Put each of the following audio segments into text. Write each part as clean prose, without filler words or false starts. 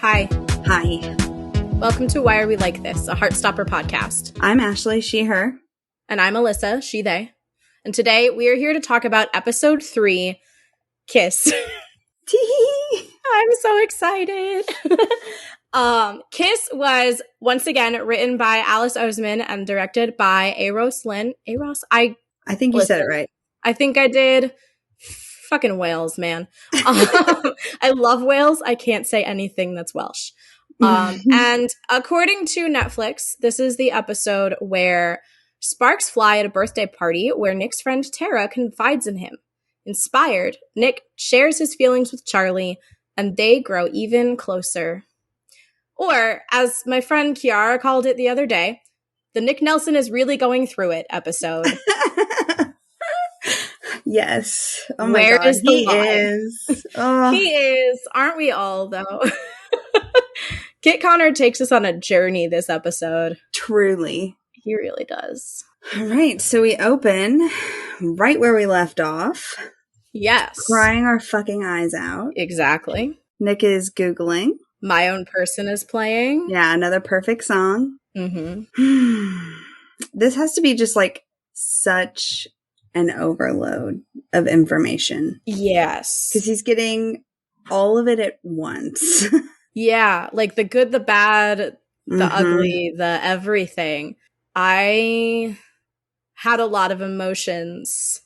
Hi. Hi. Welcome to Why Are We Like This, a Heartstopper podcast. I'm Ashley, she, her. And I'm Alyssa, she, they. And today we are here to talk about episode 3, Kiss. I'm so excited. Kiss was once again written by Alice Oseman and directed by Eros Lynn. I think you said it right. I think I did. Fucking Wales, man. I love Wales. I can't say anything that's Welsh. And according to Netflix, this is the episode where sparks fly at a birthday party where Nick's friend Tara confides in him. Inspired, Nick shares his feelings with Charlie, and they grow even closer. Or, as my friend Kiara called it the other day, the Nick Nelson is really going through it episode. Yes. Oh my Where God. is the He line? is. Oh. He is. Aren't we all, though? Kit Connor takes us on a journey this episode. Truly. He really does. All right. So we open right where we left off. Yes. Crying our fucking eyes out. Exactly. Nick is Googling. My Own Person is playing. Yeah, another perfect song. Mm-hmm. This has to be just like such an overload of information. Yes. Because he's getting all of it at once. Yeah, like the good, the bad, the ugly, the everything. I had a lot of emotions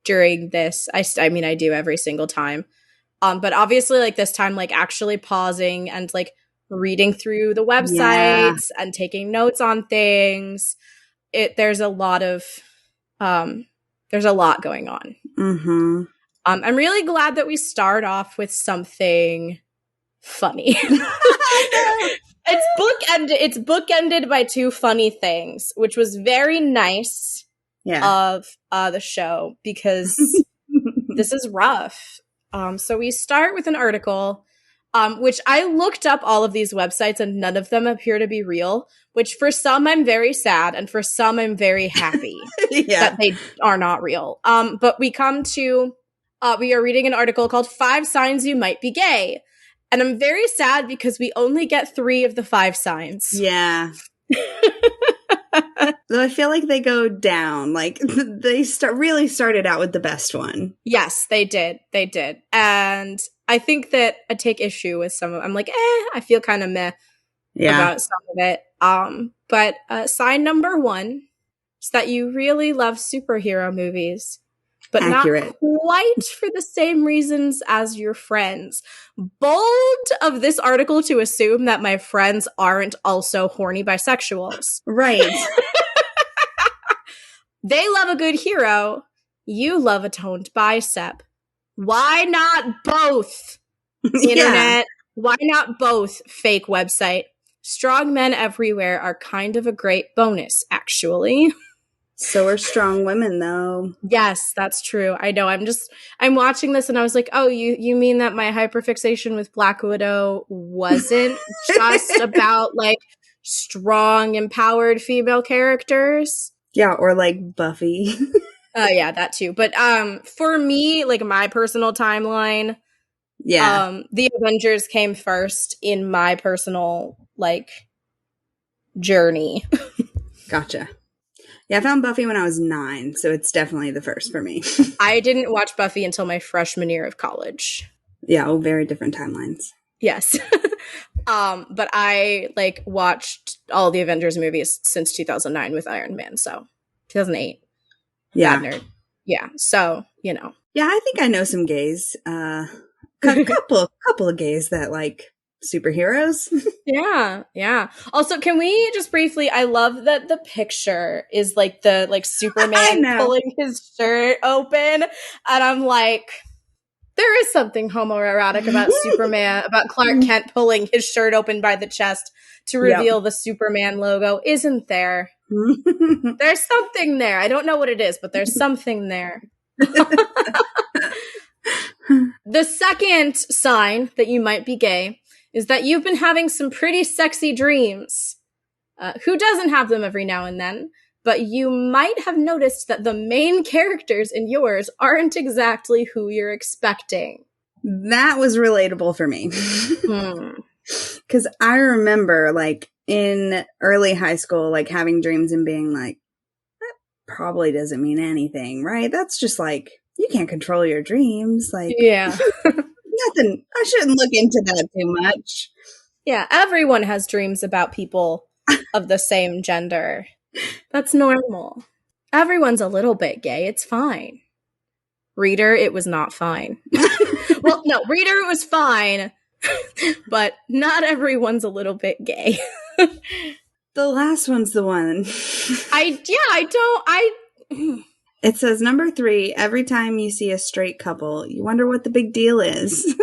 during this. I mean, I do every single time. But obviously, like this time, like actually pausing and like reading through the websites and taking notes on things. There's a lot going on. Mm-hmm. I'm really glad that we start off with something funny. It's bookended by two funny things, which was very nice of the show because this is rough. So we start with an article, which I looked up all of these websites and none of them appear to be real, which for some I'm very sad and for some I'm very happy that they are not real. But we are reading an article called 5 Signs You Might Be Gay. And I'm very sad because we only get 3 of the 5 signs. Yeah. Though I feel like they go down. Like they really started out with the best one. Yes, they did. They did. And I think that I take issue with some of I'm like, I feel kind of meh about some of it. But sign number 1 is that you really love superhero movies. But accurate. Not quite for the same reasons as your friends. Bold of this article to assume that my friends aren't also horny bisexuals. Right. They love a good hero. You love a toned bicep. Why not both? Internet. Why not both? Fake website. Strong men everywhere are kind of a great bonus, actually. So are strong women, though. Yes, that's true. I know. I'm watching this and I was like, oh, you mean that my hyperfixation with Black Widow wasn't just about like strong, empowered female characters? Yeah, or like Buffy. Yeah, that too. But for me, like my personal timeline, the Avengers came first in my personal like journey. Gotcha. Yeah, I found Buffy when I was 9, so it's definitely the first for me. I didn't watch Buffy until my freshman year of college. Yeah, very different timelines. Yes. But I like watched all the Avengers movies since 2009 with Iron Man, so 2008. Yeah. Bad nerd. Yeah, so, you know. Yeah, I think I know some gays. Couple of gays that like superheroes. Yeah. Also, can we just briefly, I love that the picture is like the like Superman pulling his shirt open, and I'm like, there is something homoerotic about Superman, about Clark Kent pulling his shirt open by the chest to reveal the Superman logo, isn't there? There's something there. I don't know what it is, but there's something there. The second sign that you might be gay is that you've been having some pretty sexy dreams. Who doesn't have them every now and then? But you might have noticed that the main characters in yours aren't exactly who you're expecting. That was relatable for me. Because I remember, like, in early high school, like, having dreams and being like, that probably doesn't mean anything, right? That's just like, you can't control your dreams. Like, yeah. Nothing. I shouldn't look into that too much. Yeah, everyone has dreams about people of the same gender. That's normal. Everyone's a little bit gay. It's fine. Reader, it was not fine. Well, no, reader, it was fine. But not everyone's a little bit gay. The last one's the one. It says, number 3, every time you see a straight couple, you wonder what the big deal is.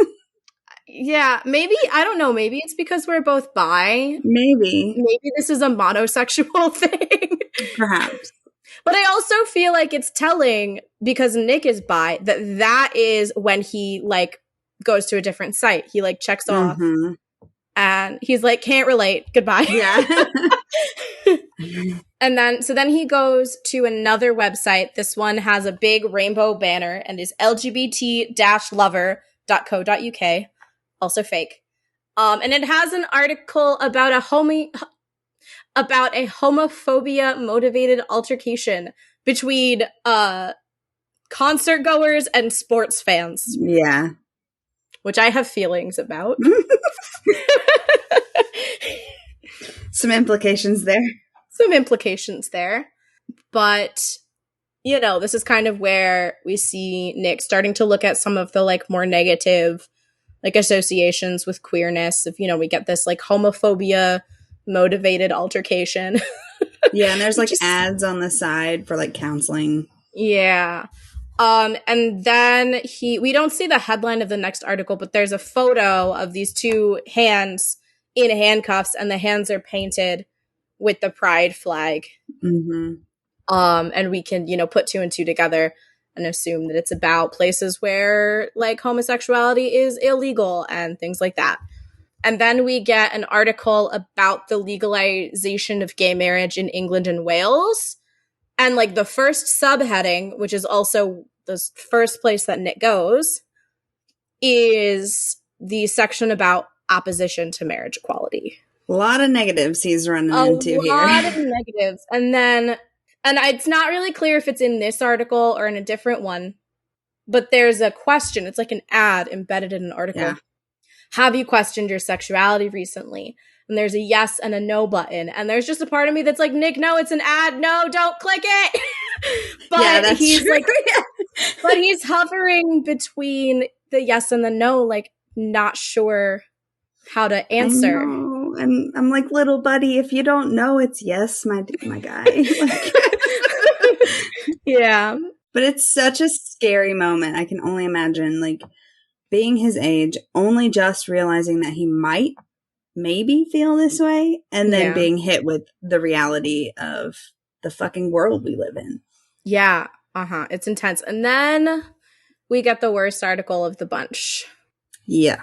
Yeah, maybe, I don't know, maybe it's because we're both bi. Maybe this is a monosexual thing. Perhaps. But I also feel like it's telling, because Nick is bi, that is when he, like, goes to a different site. He, like, checks off. And he's like, can't relate. Goodbye. Yeah. And then he goes to another website. This one has a big rainbow banner and is lgbt-lover.co.uk. Also fake. And it has an article about a homophobia motivated altercation between concert goers and sports fans. Yeah. Which I have feelings about. Some implications there. But, you know, this is kind of where we see Nick starting to look at some of the, like, more negative, like, associations with queerness. If, you know, we get this, like, homophobia motivated altercation. Yeah, and there's, like, ads on the side for, like, counseling. Yeah. And then we don't see the headline of the next article, but there's a photo of these two hands in handcuffs, and the hands are painted with the pride flag. And we can, you know, put 2 and 2 together and assume that it's about places where, like, homosexuality is illegal and things like that. And then we get an article about the legalization of gay marriage in England and Wales. And, like, the first subheading, which is also the first place that Nick goes, is the section about opposition to marriage equality. A lot of negatives he's running into here. A lot of negatives. And it's not really clear if it's in this article or in a different one, but there's a question. It's like an ad embedded in an article. Yeah. Have you questioned your sexuality recently? And there's a yes and a no button. And there's just a part of me that's like, Nick, no, it's an ad. No, don't click it. But yeah, that's he's true. Like, but he's hovering between the yes and the no, like, not sure how to answer. I know. And I'm like, little buddy, if you don't know, it's yes, my guy. Like, yeah. But it's such a scary moment. I can only imagine, like, being his age, only just realizing that he might maybe feel this way, and then being hit with the reality of the fucking world we live in. Yeah. It's intense. And then we get the worst article of the bunch. Yeah.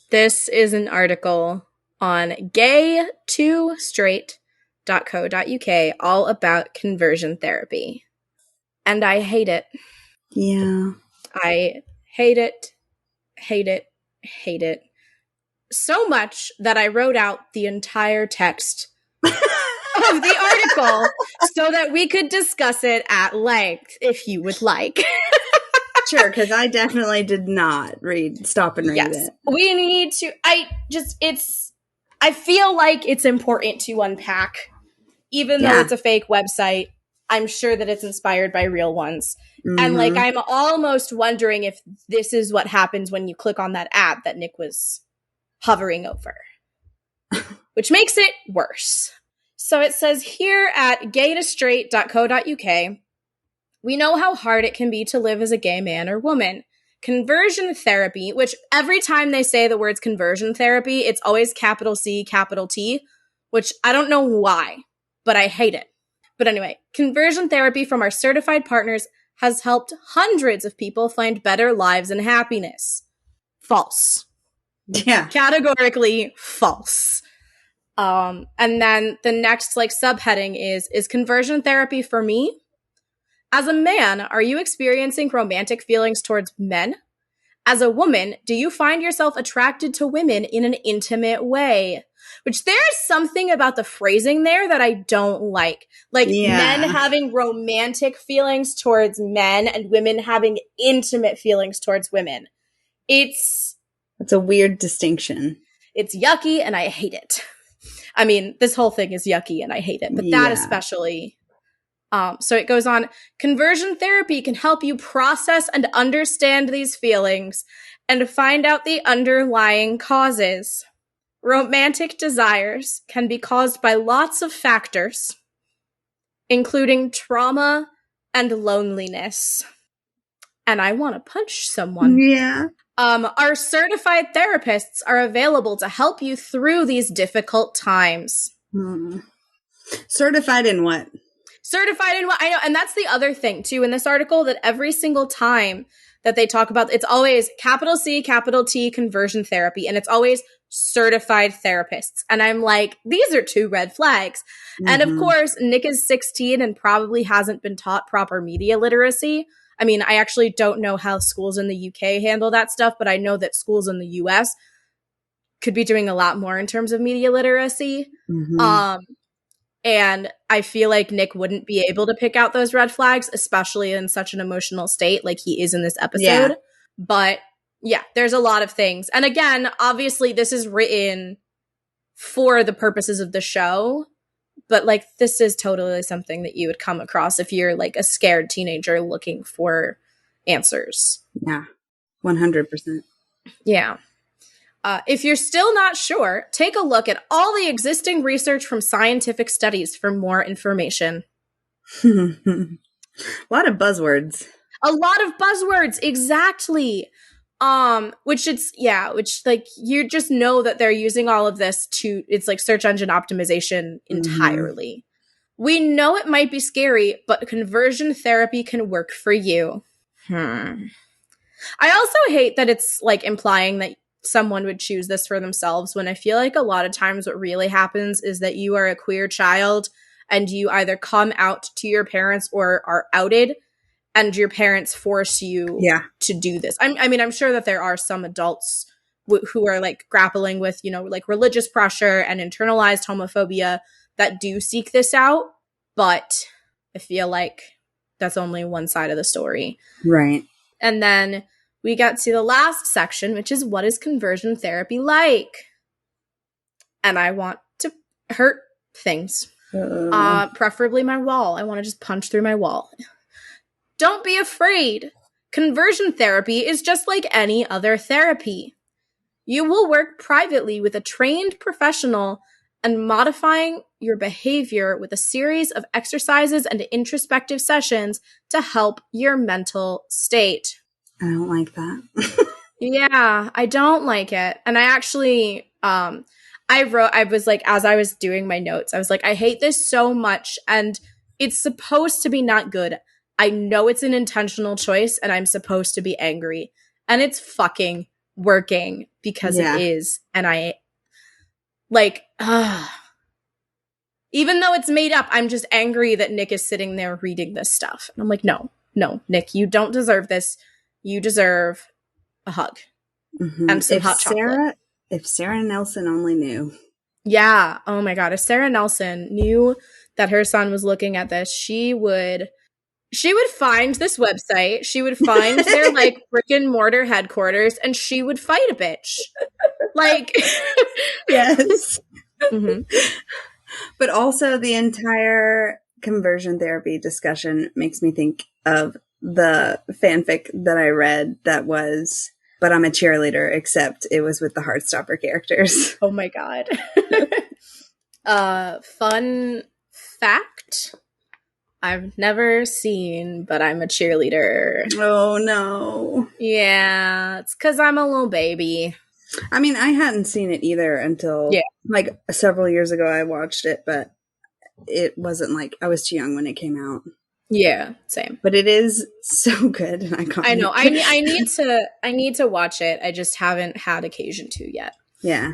This is an article on gay2straight.co.uk all about conversion therapy. And I hate it. Yeah. I hate it. Hate it. Hate it. So much that I wrote out the entire text of the article so that we could discuss it at length if you would like. Sure, because I definitely did not stop and read it. We need to, I feel like it's important to unpack, even though it's a fake website. I'm sure that it's inspired by real ones. Mm-hmm. And, like, I'm almost wondering if this is what happens when you click on that ad that Nick was hovering over, which makes it worse. So it says here at gay2straight.co.uk, we know how hard it can be to live as a gay man or woman. Conversion therapy, which every time they say the words conversion therapy, it's always capital C, capital T, which I don't know why, but I hate it. But anyway, conversion therapy from our certified partners has helped hundreds of people find better lives and happiness. False. Yeah. Categorically false. And then the next, like, subheading is conversion therapy for me? As a man, are you experiencing romantic feelings towards men? As a woman, do you find yourself attracted to women in an intimate way? Which there's something about the phrasing there that I don't like. Like men having romantic feelings towards men and women having intimate feelings towards women. It's a weird distinction. It's yucky and I hate it. I mean, this whole thing is yucky and I hate it, but that especially. So it goes on, conversion therapy can help you process and understand these feelings and find out the underlying causes. Romantic desires can be caused by lots of factors, including trauma and loneliness. And I want to punch someone. Yeah. Our certified therapists are available to help you through these difficult times. Certified in what? Certified in what? I know. And that's the other thing, too, in this article, that every single time that they talk about, it's always capital C, capital T, conversion therapy. And it's always certified therapists. And I'm like, these are 2 red flags. And of course, Nick is 16 and probably hasn't been taught proper media literacy. I mean, I actually don't know how schools in the UK handle that stuff, but I know that schools in the US could be doing a lot more in terms of media literacy. And I feel like Nick wouldn't be able to pick out those red flags, especially in such an emotional state like he is in this episode. Yeah. But yeah, there's a lot of things. And again, obviously this is written for the purposes of the show, but like this is totally something that you would come across if you're like a scared teenager looking for answers. Yeah, 100%. Yeah. If you're still not sure, take a look at all the existing research from scientific studies for more information. A lot of buzzwords. A lot of buzzwords, exactly. Which like you just know that they're using all of this it's like search engine optimization entirely. We know it might be scary, but conversion therapy can work for you. I also hate that it's like implying that someone would choose this for themselves, when I feel like a lot of times what really happens is that you are a queer child and you either come out to your parents or are outed, and your parents force you to do this. I mean, I'm sure that there are some adults who are like grappling with, you know, like religious pressure and internalized homophobia that do seek this out, but I feel like that's only one side of the story. Right. And then we got to the last section, which is, what is conversion therapy like? And I want to hurt things. Preferably my wall. I want to just punch through my wall. Don't be afraid. Conversion therapy is just like any other therapy. You will work privately with a trained professional and modifying your behavior with a series of exercises and introspective sessions to help your mental state. I don't like that. Yeah, I don't like it. And I actually, I was like, as I was doing my notes, I was like, I hate this so much. And it's supposed to be not good. I know it's an intentional choice and I'm supposed to be angry. And it's fucking working because it is. And I, like, even though it's made up, I'm just angry that Nick is sitting there reading this stuff. And I'm like, no, Nick, you don't deserve this. You deserve a hug and some hot chocolate. If Sarah Nelson only knew. Yeah. Oh my God. If Sarah Nelson knew that her son was looking at this, she would find this website. She would find their like brick and mortar headquarters and she would fight a bitch. Like, yes. But also the entire conversion therapy discussion makes me think of the fanfic that I read that was, but I'm a cheerleader, except it was with the Heartstopper characters. Oh my God. Fun fact, I've never seen, but I'm a cheerleader. Oh no. Yeah, it's because I'm a little baby. I mean, I hadn't seen it either until like several years ago I watched it, but it wasn't like, I was too young when it came out. Yeah, same. But it is so good and iconic. I know. I need to watch it. I just haven't had occasion to yet. Yeah.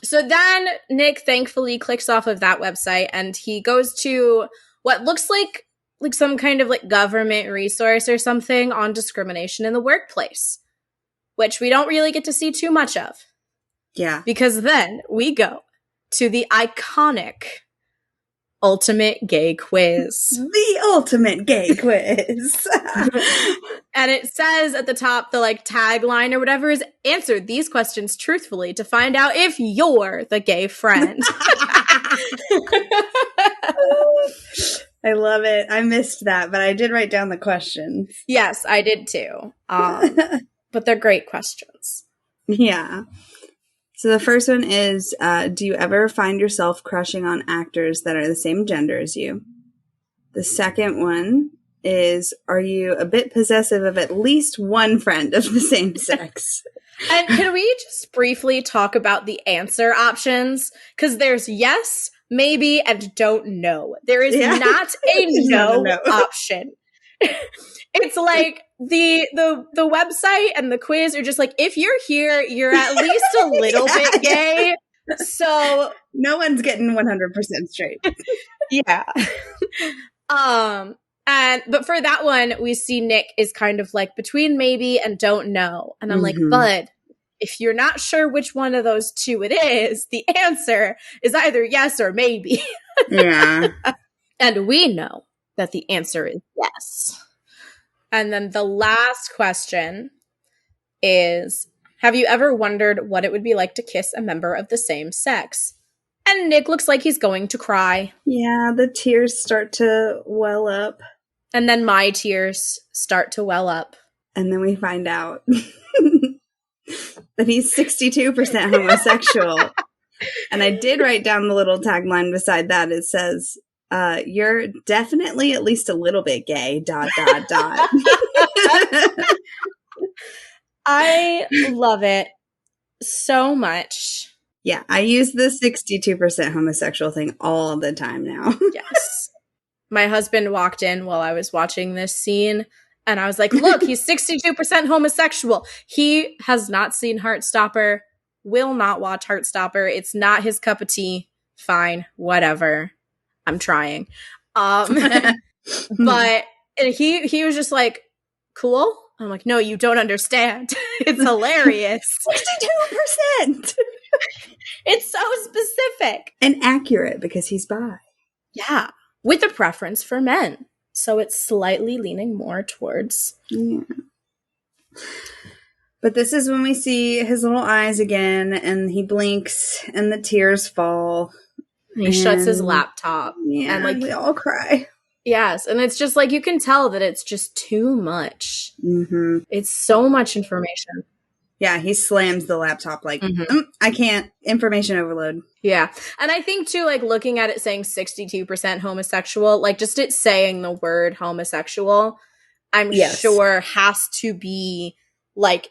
So then Nick thankfully clicks off of that website and he goes to what looks like some kind of like government resource or something on discrimination in the workplace. which we don't really get to see too much of. Yeah. Because then we go to the iconic ultimate gay quiz. The ultimate gay quiz. And it says at the top, the like tagline or whatever is, answer these questions truthfully to find out if you're the gay friend. I love it. I missed that, but I did write down the questions. Yes, I did too. But they're great questions. Yeah. So the first one is, do you ever find yourself crushing on actors that are the same gender as you? The second one is, are you a bit possessive of at least one friend of the same sex? And can we just briefly talk about the answer options? Because there's yes, maybe, and don't know. There is not a no option. It's like the website and the quiz are just like, if you're here, you're at least a little bit gay. So no one's getting 100% straight. Yeah. But for that one, we see Nick is kind of like between maybe and don't know. And I'm like, bud, if you're not sure which one of those two it is, the answer is either yes or maybe. Yeah. And we know that the answer is yes. And then the last question is, have you ever wondered what it would be like to kiss a member of the same sex? And Nick looks like he's going to cry. Yeah, the tears start to well up. And then my tears start to well up. And then we find out that he's 62% homosexual. And I did write down the little tagline beside that. It says, you're definitely at least a little bit gay, ... I love it so much. Yeah, I use the 62% homosexual thing all the time now. Yes. My husband walked in while I was watching this scene, and I was like, look, he's 62% homosexual. He has not seen Heartstopper, will not watch Heartstopper. It's not his cup of tea. Fine, whatever. I'm trying. But he was just like, cool? I'm like, no, you don't understand. It's hilarious. 62%! It's so specific. And accurate because he's bi. Yeah. With a preference for men. So it's slightly leaning more towards. Yeah. But this is when we see his little eyes again, and he blinks, and the tears fall. And he shuts his laptop. Yeah, and like we all cry. Yes, and it's just like, you can tell that it's just too much. Mm-hmm. It's so much information. Yeah, he slams the laptop like, I can't. Information overload. Yeah. And I think, too, like, looking at it saying 62% homosexual, like, just it saying the word homosexual, I'm sure has to be, like,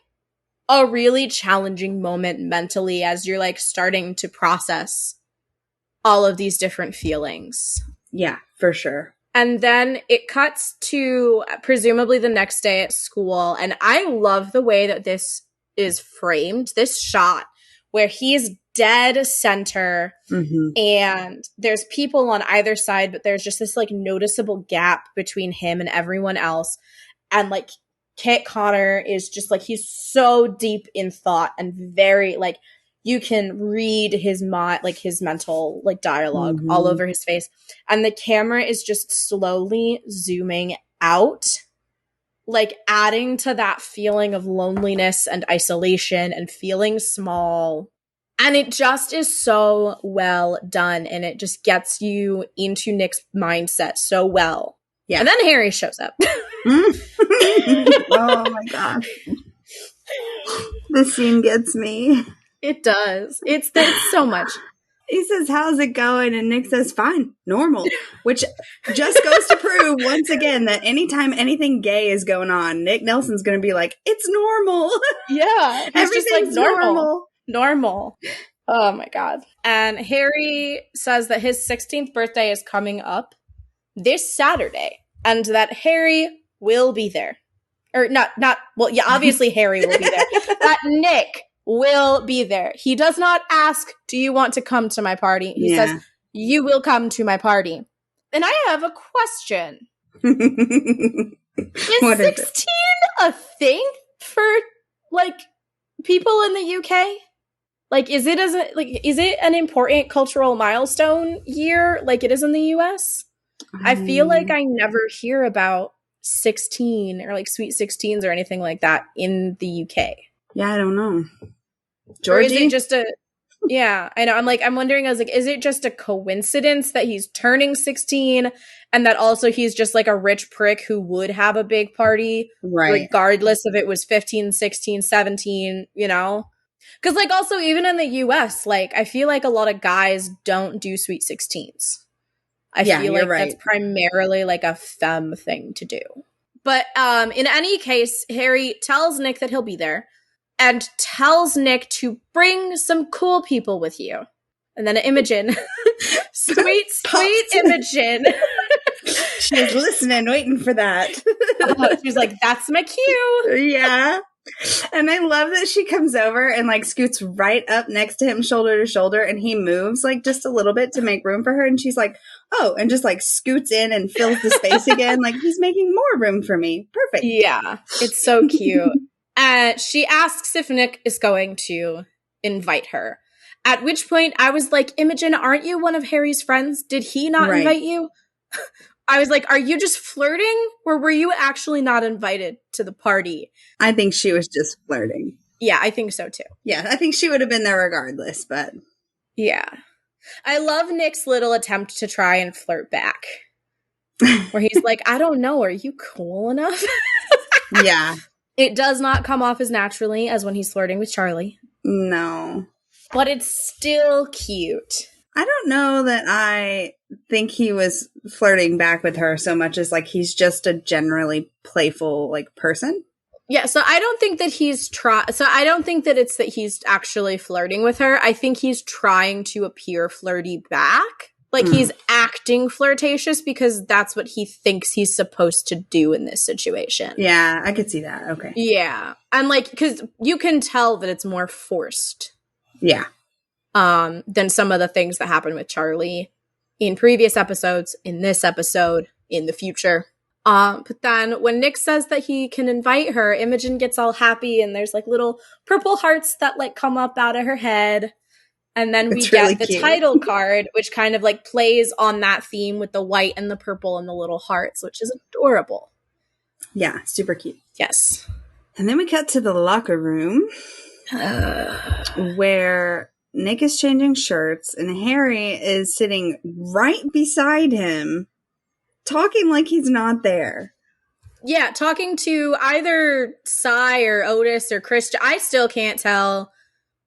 a really challenging moment mentally as you're, like, starting to process all of these different feelings. Yeah, for sure. And then it cuts to presumably the next day at school. And I love the way that this is framed, this shot where he's dead center and there's people on either side, but there's just this like noticeable gap between him and everyone else. And like Kit Connor is just like, he's so deep in thought and very like, you can read his his mental like dialogue all over his face. And the camera is just slowly zooming out, like adding to that feeling of loneliness and isolation and feeling small. And it just is so well done. And it just gets you into Nick's mindset so well. Yeah. And then Harry shows up. Oh my gosh. This scene gets me. It does. It's so much. He says, how's it going? And Nick says, fine, normal. Which just goes to prove, once again, that anytime anything gay is going on, Nick Nelson's going to be like, it's normal. Yeah. Everything's just like normal. Normal. Oh, my God. And Harry says that his 16th birthday is coming up this Saturday. And that Harry will be there. Or well, yeah, obviously Harry will be there. That Nick will be there. He does not ask, do you want to come to my party? He says, you will come to my party. And I have a question. Is 16 a thing for, like, people in the UK? Like, is it an important cultural milestone year like it is in the US? I feel like I never hear about 16 or like sweet 16s or anything like that in the UK. Yeah, I don't know. Georgie? Or is it just yeah, I know. I'm wondering, I was like, is it just a coincidence that he's turning 16 and that also he's just like a rich prick who would have a big party, right, regardless if it was 15, 16, 17, you know? Because like also even in the US, like I feel like a lot of guys don't do sweet 16s. I feel like that's primarily like a femme thing to do. But in any case, Harry tells Nick that he'll be there and tells Nick to bring some cool people with you. And then Imogen, sweet Imogen. She was listening, waiting for that. She's like, that's my cue. Yeah. And I love that she comes over and like scoots right up next to him, shoulder to shoulder, and he moves like just a little bit to make room for her. And she's like, oh, and just like scoots in and fills the space again. Like, he's making more room for me. Perfect. Yeah, it's so cute. She asks if Nick is going to invite her. At which point I was like, Imogen, aren't you one of Harry's friends? Did he not invite you? I was like, are you just flirting or were you actually not invited to the party? I think she was just flirting. Yeah, I think so too. Yeah, I think she would have been there regardless, but. Yeah. I love Nick's little attempt to try and flirt back. Where he's like, I don't know, are you cool enough? Yeah. It does not come off as naturally as when he's flirting with Charlie. No. But it's still cute. I don't know that I think he was flirting back with her so much as like he's just a generally playful like person. Yeah, so I don't think that I don't think that it's that he's actually flirting with her. I think he's trying to appear flirty back. Like he's acting flirtatious because that's what he thinks he's supposed to do in this situation. Yeah, I could see that. Okay. Yeah. And like, because you can tell that it's more forced. Yeah. Than some of the things that happen with Charlie in previous episodes, in this episode, in the future. But then when Nick says that he can invite her, Imogen gets all happy and there's like little purple hearts that like come up out of her head. And then we get the title card, which kind of like plays on that theme with the white and the purple and the little hearts, which is adorable. Yeah, super cute. Yes. And then we cut to the locker room where Nick is changing shirts and Harry is sitting right beside him, talking like he's not there. Yeah, talking to either Cy or Otis or Chris. I still can't tell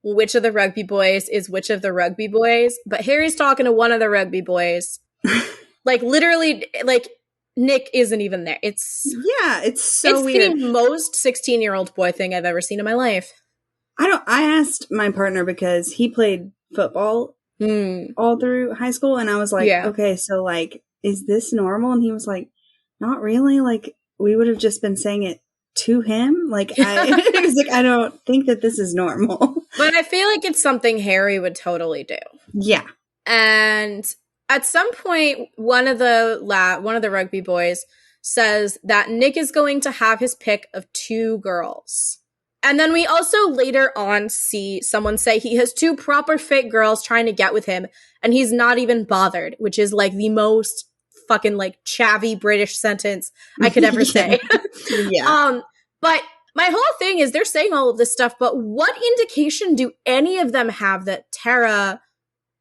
which of the rugby boys is which of the rugby boys, but Harry's talking to one of the rugby boys. Like, literally, like, Nick isn't even there. It's so weird. It's the most 16-year-old boy thing I've ever seen in my life. I asked my partner because he played football all through high school, and I was like, okay, so, like, is this normal? And he was like, not really. Like, we would have just been saying it to him. Like, he was like, I don't think that this is normal. But I feel like it's something Harry would totally do. Yeah. And at some point, one of the rugby boys says that Nick is going to have his pick of 2 girls. And then we also later on see someone say he has 2 proper fit girls trying to get with him, and he's not even bothered, which is like the most fucking like chavvy British sentence I could ever say. Yeah. But my whole thing is they're saying all of this stuff, but what indication do any of them have that Tara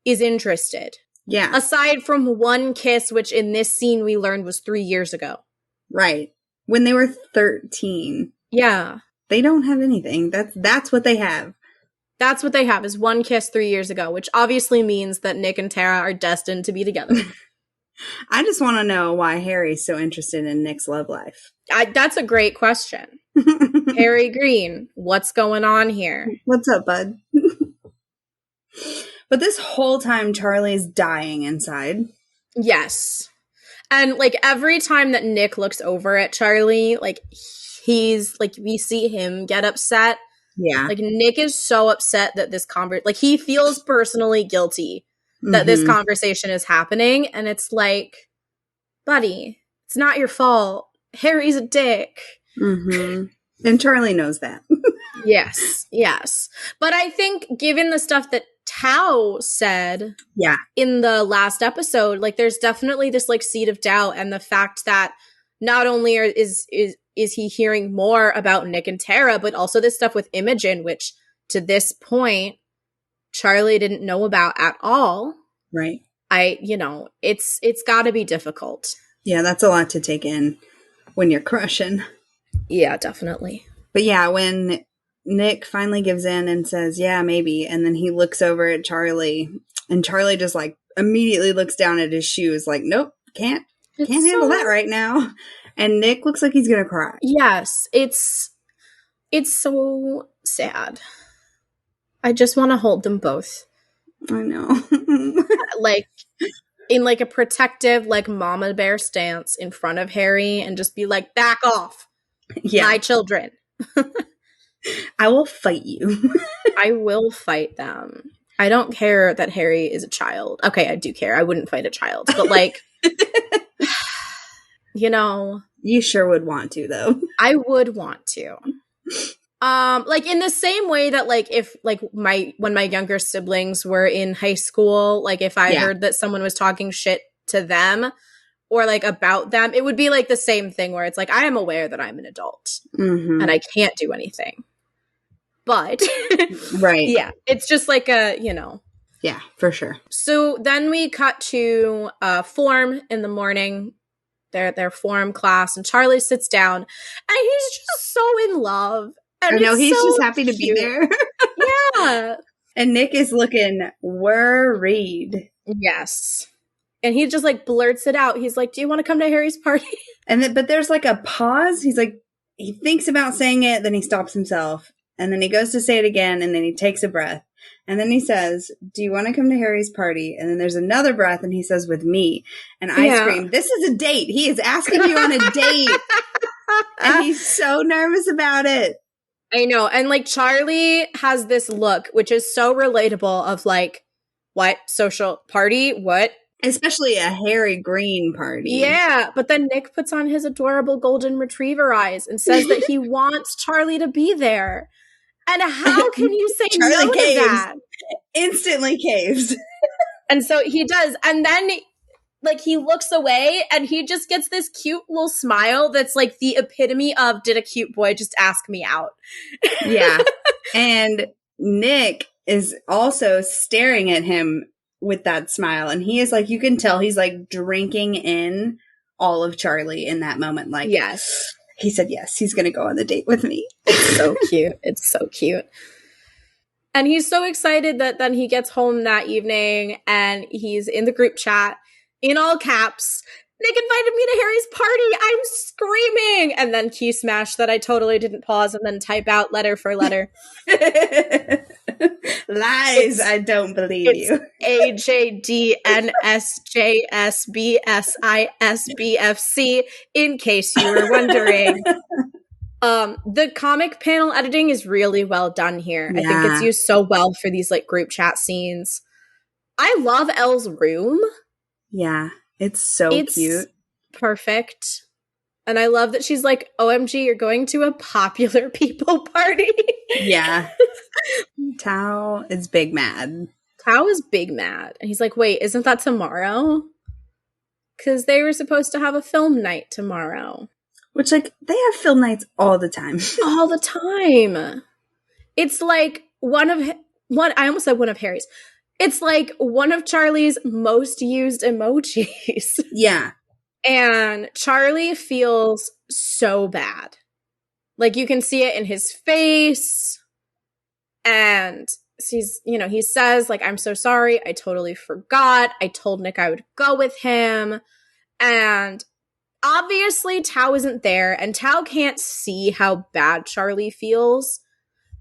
is interested? Yeah. Aside from one kiss, which in this scene we learned was 3 years ago. Right. When they were 13. Yeah. They don't have anything. That's what they have. That's what they have is one kiss 3 years ago, which obviously means that Nick and Tara are destined to be together. I just want to know why Harry's so interested in Nick's love life. That's a great question. Harry Green, what's going on here? What's up, bud? But this whole time, Charlie's dying inside. Yes. And, like, every time that Nick looks over at Charlie, like, he's, like, we see him get upset. Yeah. Like, Nick is so upset that this like, he feels personally guilty that this conversation is happening. And it's like, buddy, it's not your fault. Harry's a dick. Mm-hmm. And Charlie knows that. Yes. But I think given the stuff that Tao said in the last episode, like there's definitely this like seed of doubt, and the fact that not only is he hearing more about Nick and Tara, but also this stuff with Imogen, which to this point Charlie didn't know about at all. Right. It's got to be difficult. Yeah, that's a lot to take in when you're crushing. Yeah, definitely. But yeah, when Nick finally gives in and says, yeah, maybe, and then he looks over at Charlie, and Charlie just like immediately looks down at his shoes like, nope, can't handle that right now. And Nick looks like he's gonna cry. Yes, it's so sad. I just want to hold them both. I know. Like in like a protective like mama bear stance in front of Harry, and just be like, back off. Yeah. My children. I will fight you. I will fight them. I don't care that Harry is a child. Okay, I do care. I wouldn't fight a child. But like, You sure would want to, though. I would want to. Like in the same way that like if like when my younger siblings were in high school, like if I heard that someone was talking shit to them or like about them, it would be like the same thing where it's like, I am aware that I'm an adult and I can't do anything. But right. Yeah, it's just like a, Yeah, for sure. So then we cut to form in the morning, their form class, and Charlie sits down and he's just so in love. And I know, he's so just happy to be there. Yeah. And Nick is looking worried. Yes. And he just like blurts it out. He's like, do you want to come to Harry's party? But there's like a pause. He's like, he thinks about saying it, then he stops himself. And then he goes to say it again, and then he takes a breath. And then he says, do you want to come to Harry's party? And then there's another breath, and he says, with me. And I scream, this is a date. He is asking you on a date. And he's so nervous about it. I know. And like Charlie has this look, which is so relatable of like, what? Social party? What? Especially a Harry Green party. Yeah. But then Nick puts on his adorable golden retriever eyes and says that he wants Charlie to be there. And how can you say Charlie no caves. to that? Instantly caves. And so he does. And then like he looks away and he just gets this cute little smile that's like the epitome of, did a cute boy just ask me out? Yeah. And Nick is also staring at him with that smile. And he is like, you can tell he's like drinking in all of Charlie in that moment. Like, yes. He said, yes, he's going to go on the date with me. It's so cute. It's so cute. And he's so excited that then he gets home that evening and he's in the group chat in all caps. Nick invited me to Harry's party. I'm screaming. And then key smash that I totally didn't pause and then type out letter for letter. Lies. I don't believe you. AJDNSJSBSISBFC, in case you were wondering. The comic panel editing is really well done here. Yeah. I think it's used so well for these like group chat scenes. I love Elle's room. Yeah, it's so cute. Perfect. And I love that she's like, OMG, you're going to a popular people party. Yeah. Tao is big mad. Tao is big mad. And he's like, wait, isn't that tomorrow? Because they were supposed to have a film night tomorrow. Which, like, they have film nights all the time. All the time. It's like I almost said one of Harry's. It's like one of Charlie's most used emojis. Yeah. And Charlie feels so bad. Like, you can see it in his face. And he says, like, I'm so sorry. I totally forgot. I told Nick I would go with him. And obviously, Tao isn't there. And Tao can't see how bad Charlie feels.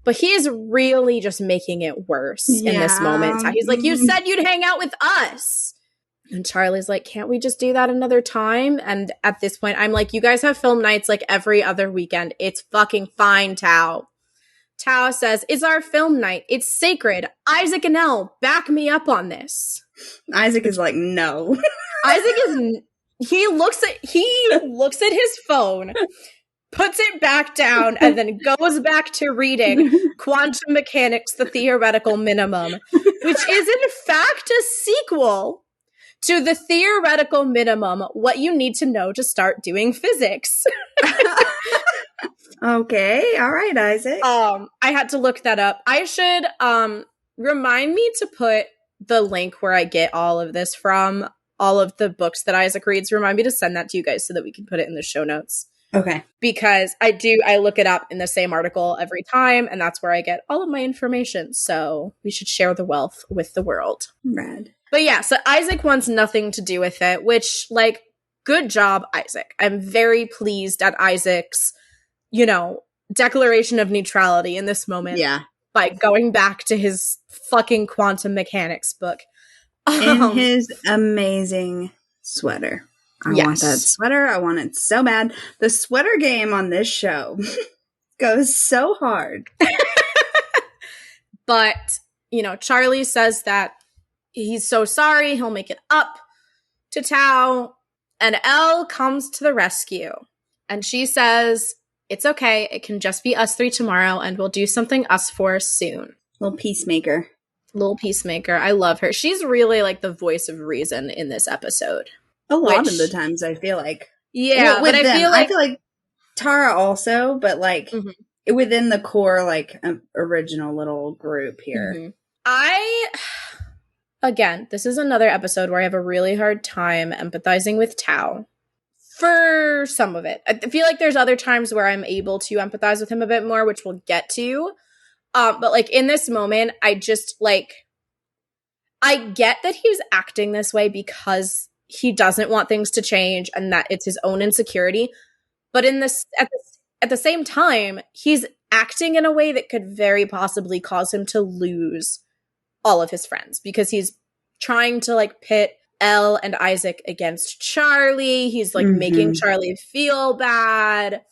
But he is really just making it worse in this moment. He's like, you said you'd hang out with us. And Charlie's like, can't we just do that another time? And at this point, I'm like, you guys have film nights like every other weekend. It's fucking fine, Tao. Tao says, it's our film night. It's sacred. Isaac and Elle, back me up on this. Isaac is like, no. Isaac is... He looks at his phone puts it back down, and then goes back to reading Quantum Mechanics, the Theoretical Minimum, which is in fact a sequel to the Theoretical Minimum, What You Need to Know to Start Doing Physics. Okay, all right, Isaac. I had to look that up. I should remind me to put the link where I get all of this from, all of the books that Isaac reads. Remind me to send that to you guys so that we can put it in the show notes. Okay. Because I look it up in the same article every time, and that's where I get all of my information. So we should share the wealth with the world. Rad. But yeah, so Isaac wants nothing to do with it, which, like, good job, Isaac. I'm very pleased at Isaac's, declaration of neutrality in this moment. Yeah. By going back to his fucking quantum mechanics book. In his amazing sweater. I want that sweater. I want it so bad. The sweater game on this show goes so hard. But, Charlie says that he's so sorry. He'll make it up to Tao. And Elle comes to the rescue. And she says, it's okay. It can just be us three tomorrow, and we'll do something us four soon. Little peacemaker. I love her. She's really like the voice of reason in this episode. A lot of the times, I feel like. Yeah, but I feel like Tara also, but like within the core, like original little group here. Again, this is another episode where I have a really hard time empathizing with Tao. For some of it. I feel like there's other times where I'm able to empathize with him a bit more, which we'll get to. But like in this moment, I just I get that he's acting this way because he doesn't want things to change and that it's his own insecurity. But at the same time, he's acting in a way that could very possibly cause him to lose all of his friends because he's trying to pit Elle and Isaac against Charlie. He's making Charlie feel bad.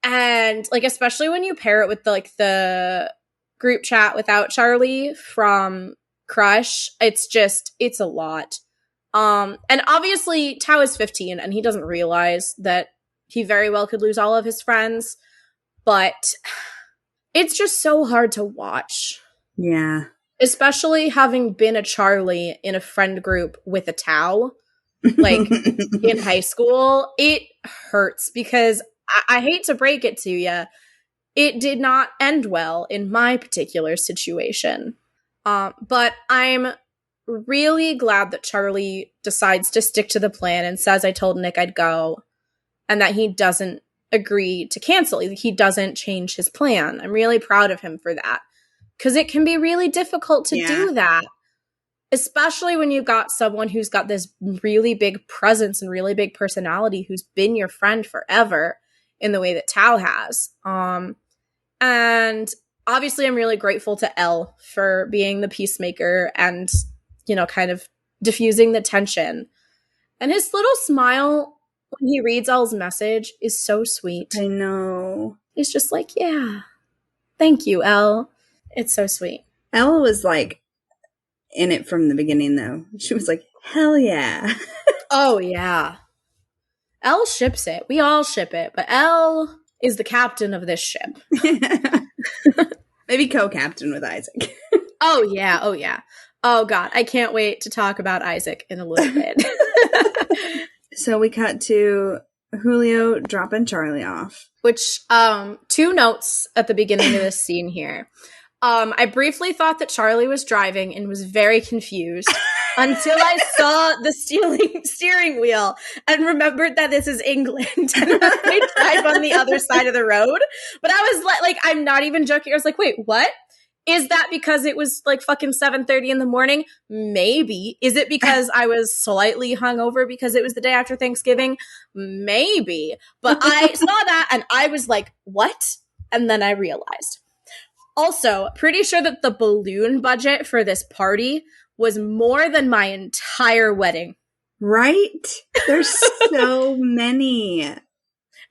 And especially when you pair it with the group chat without Charlie from Crush, it's a lot. And obviously Tao is 15 and he doesn't realize that he very well could lose all of his friends, but it's just so hard to watch. Yeah. Especially having been a Charlie in a friend group with a Tao, in high school, it hurts because I hate to break it to you, it did not end well in my particular situation. But I'm really glad that Charlie decides to stick to the plan and says, I told Nick I'd go, and that he doesn't agree to cancel. He doesn't change his plan. I'm really proud of him for that. Because it can be really difficult to do that. Especially when you've got someone who's got this really big presence and really big personality who's been your friend forever in the way that Tao has. And obviously I'm really grateful to Elle for being the peacemaker and, kind of diffusing the tension. And his little smile when he reads Elle's message is so sweet. I know. It's just yeah, thank you, Elle. It's so sweet. Elle was in it from the beginning, though. She was like, hell yeah. Oh, yeah. Elle ships it. We all ship it. But Elle is the captain of this ship. Maybe co-captain with Isaac. Oh, yeah. Oh, yeah. Oh, God. I can't wait to talk about Isaac in a little bit. So we cut to Julio dropping Charlie off. Which, 2 notes at the beginning of this scene here. I briefly thought that Charlie was driving and was very confused until I saw the steering wheel and remembered that this is England and they drive on the other side of the road. But I was like, I'm not even joking. I was like, wait, what? Is that because it was fucking 7:30 in the morning? Maybe. Is it because I was slightly hungover because it was the day after Thanksgiving? Maybe. But I saw that and I was like, what? And then I realized. Also, pretty sure that the balloon budget for this party was more than my entire wedding. Right? There's so many.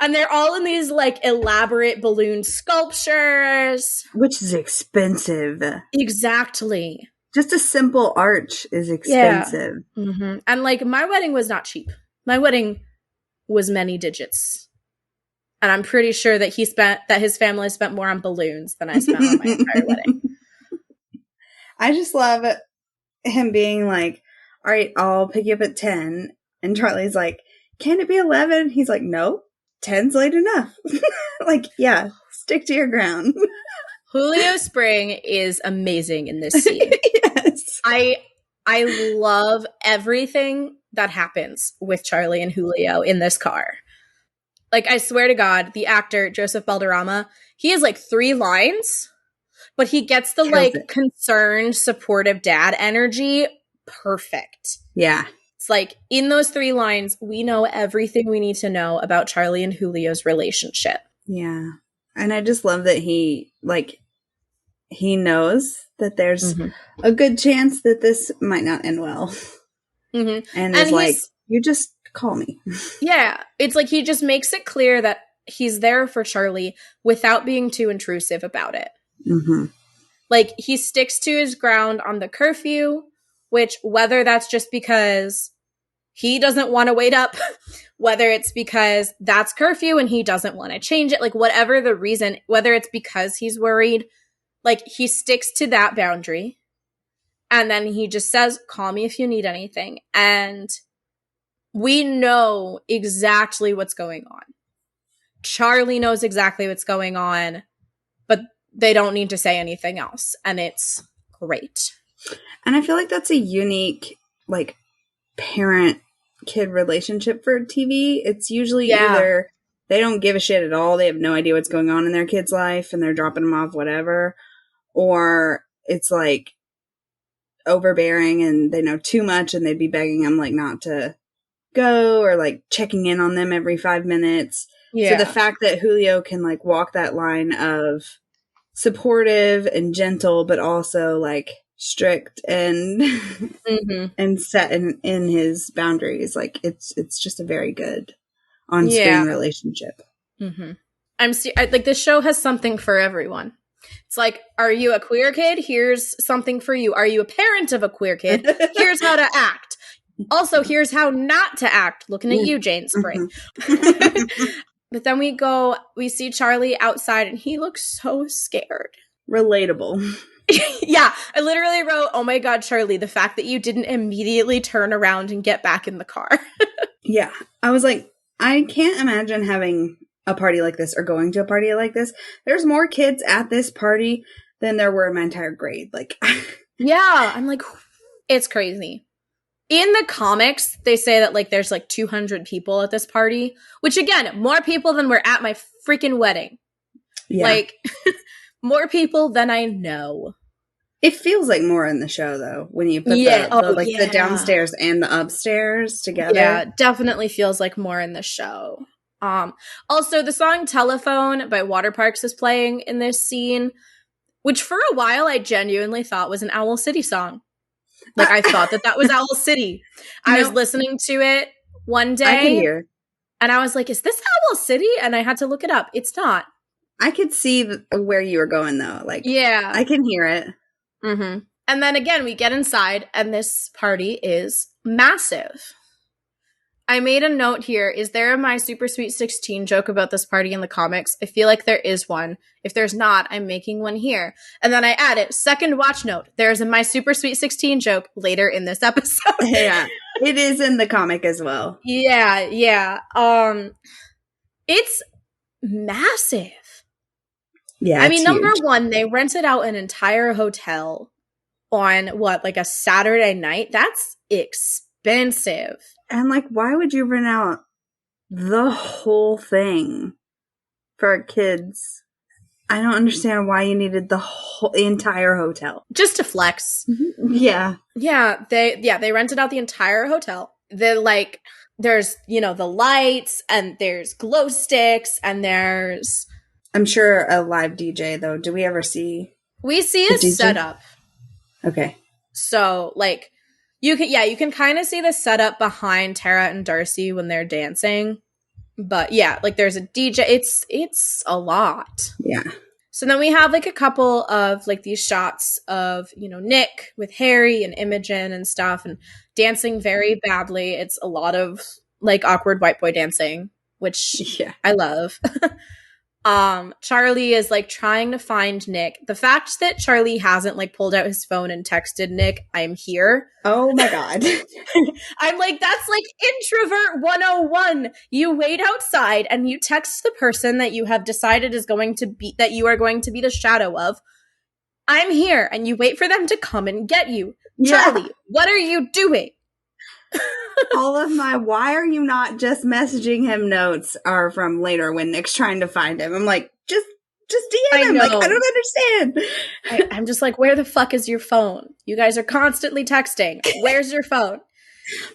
And they're all in these elaborate balloon sculptures. Which is expensive. Exactly. Just a simple arch is expensive. Yeah. Mm-hmm. And my wedding was not cheap. My wedding was many digits. And I'm pretty sure that his family spent more on balloons than I spent on my entire wedding. I just love him being like, all right, I'll pick you up at 10. And Charlie's like, can it be 11? He's like, no, 10's late enough. Like, yeah, stick to your ground. Julio Spring is amazing in this scene. Yes. I love everything that happens with Charlie and Julio in this car. Like, I swear to God, the actor, Joseph Balderrama, he has like 3 lines, but he gets the concerned, supportive dad energy perfect. Yeah. It's like, in those 3 lines, we know everything we need to know about Charlie and Julio's relationship. Yeah. And I just love that he knows that there's a good chance that this might not end well. And is like, you just call me. Yeah. It's like he just makes it clear that he's there for Charlie without being too intrusive about it. Like, he sticks to his ground on the curfew, which, whether that's just because he doesn't want to wait up, whether it's because that's curfew and he doesn't want to change it, like, whatever the reason, whether it's because he's worried, like, he sticks to that boundary. And then he just says, call me if you need anything. And we know exactly what's going on. Charlie knows exactly what's going on, but they don't need to say anything else. And it's great. And I feel like that's a unique, like, parent-kid relationship for TV. It's usually either they don't give a shit at all, they have no idea what's going on in their kid's life, and they're dropping them off, whatever. Or it's, like, overbearing, and they know too much, and they'd be begging them, like, not to go, or, like, checking in on them every 5 minutes. Yeah. So the fact that Julio can, like, walk that line of supportive and gentle, but also, like, strict and and set in his boundaries, like, it's just a very good on-screen relationship. Like, this show has something for everyone. It's like, are you a queer kid? Here's something for you. Are you a parent of a queer kid? Here's how to act. Also, here's how not to act. Looking at you, Jane Spring. But then we see Charlie outside, and he looks so scared. Relatable. Yeah, I literally wrote, oh my God, Charlie, the fact that you didn't immediately turn around and get back in the car. Yeah, I was like, I can't imagine having a party like this or going to a party like this. There's more kids at this party than there were in my entire grade. Like, yeah, I'm like, it's crazy. In the comics, they say that, like, there's like 200 people at this party, which, again, more people than were at my freaking wedding. Yeah. Like, more people than I know. It feels like more in the show, though, when you put the downstairs and the upstairs together. Yeah, definitely feels like more in the show. Also, the song Telephone by Waterparks is playing in this scene, which for a while I genuinely thought was an Owl City song. Like, I thought that was Owl City. I was listening to it one day. I could hear. And I was like, is this Owl City? And I had to look it up. It's not. I could see where you were going, though. Like, yeah, I can hear it. And then again, we get inside, and this party is massive. I made a note here. Is there a My Super Sweet 16 joke about this party in the comics? I feel like there is one. If there's not, I'm making one here. And then I added, second watch note, there's a My Super Sweet 16 joke later in this episode. Yeah, it is in the comic as well. Yeah. It's massive. Yeah, I mean, number one, they rented out an entire hotel on like a Saturday night. That's expensive. And, like, why would you rent out the whole thing for kids? I don't understand why you needed the entire hotel. Just to flex. Yeah. Yeah, they rented out the entire hotel. They're like, there's, the lights, and there's glow sticks, and there's... I'm sure a live DJ, though. Do we ever see? We see a setup. Okay. So, like, you can kind of see the setup behind Tara and Darcy when they're dancing. But yeah, like, there's a DJ. It's a lot. Yeah. So then we have, like, a couple of, like, these shots of, Nick with Harry and Imogen and stuff, and dancing very badly. It's a lot of, like, awkward white boy dancing, which I love. Charlie is like trying to find Nick. The fact that Charlie hasn't like pulled out his phone and texted Nick, I'm here. Oh my God. I'm like, that's like introvert 101. You wait outside and you text the person that you have decided is going to be, that you are going to be the shadow of. I'm here. And you wait for them to come and get you. Yeah. Charlie, what are you doing? All of my why are you not just messaging him notes are from later when Nick's trying to find him. I'm like, just DM him. Like, I don't understand. I'm just like, where the fuck is your phone? You guys are constantly texting. Where's your phone?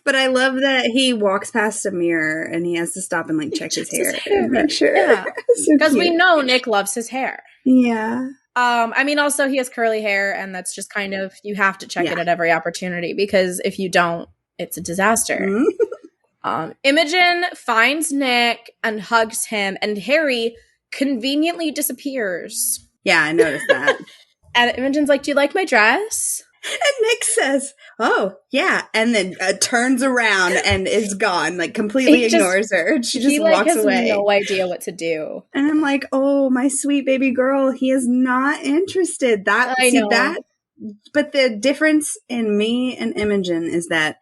But I love that he walks past a mirror and he has to stop and like check his hair and make sure. Yeah. Because we know Nick loves his hair. Yeah. I mean, also he has curly hair, and that's just kind of, you have to check it at every opportunity, because if you don't, it's a disaster. Mm-hmm. Imogen finds Nick and hugs him, and Harry conveniently disappears. Yeah, I noticed that. And Imogen's like, do you like my dress? And Nick says, oh, yeah. And then turns around and is gone, like completely ignores her. She just walks away. He has no idea what to do. And I'm like, oh, my sweet baby girl, he is not interested. But the difference in me and Imogen is that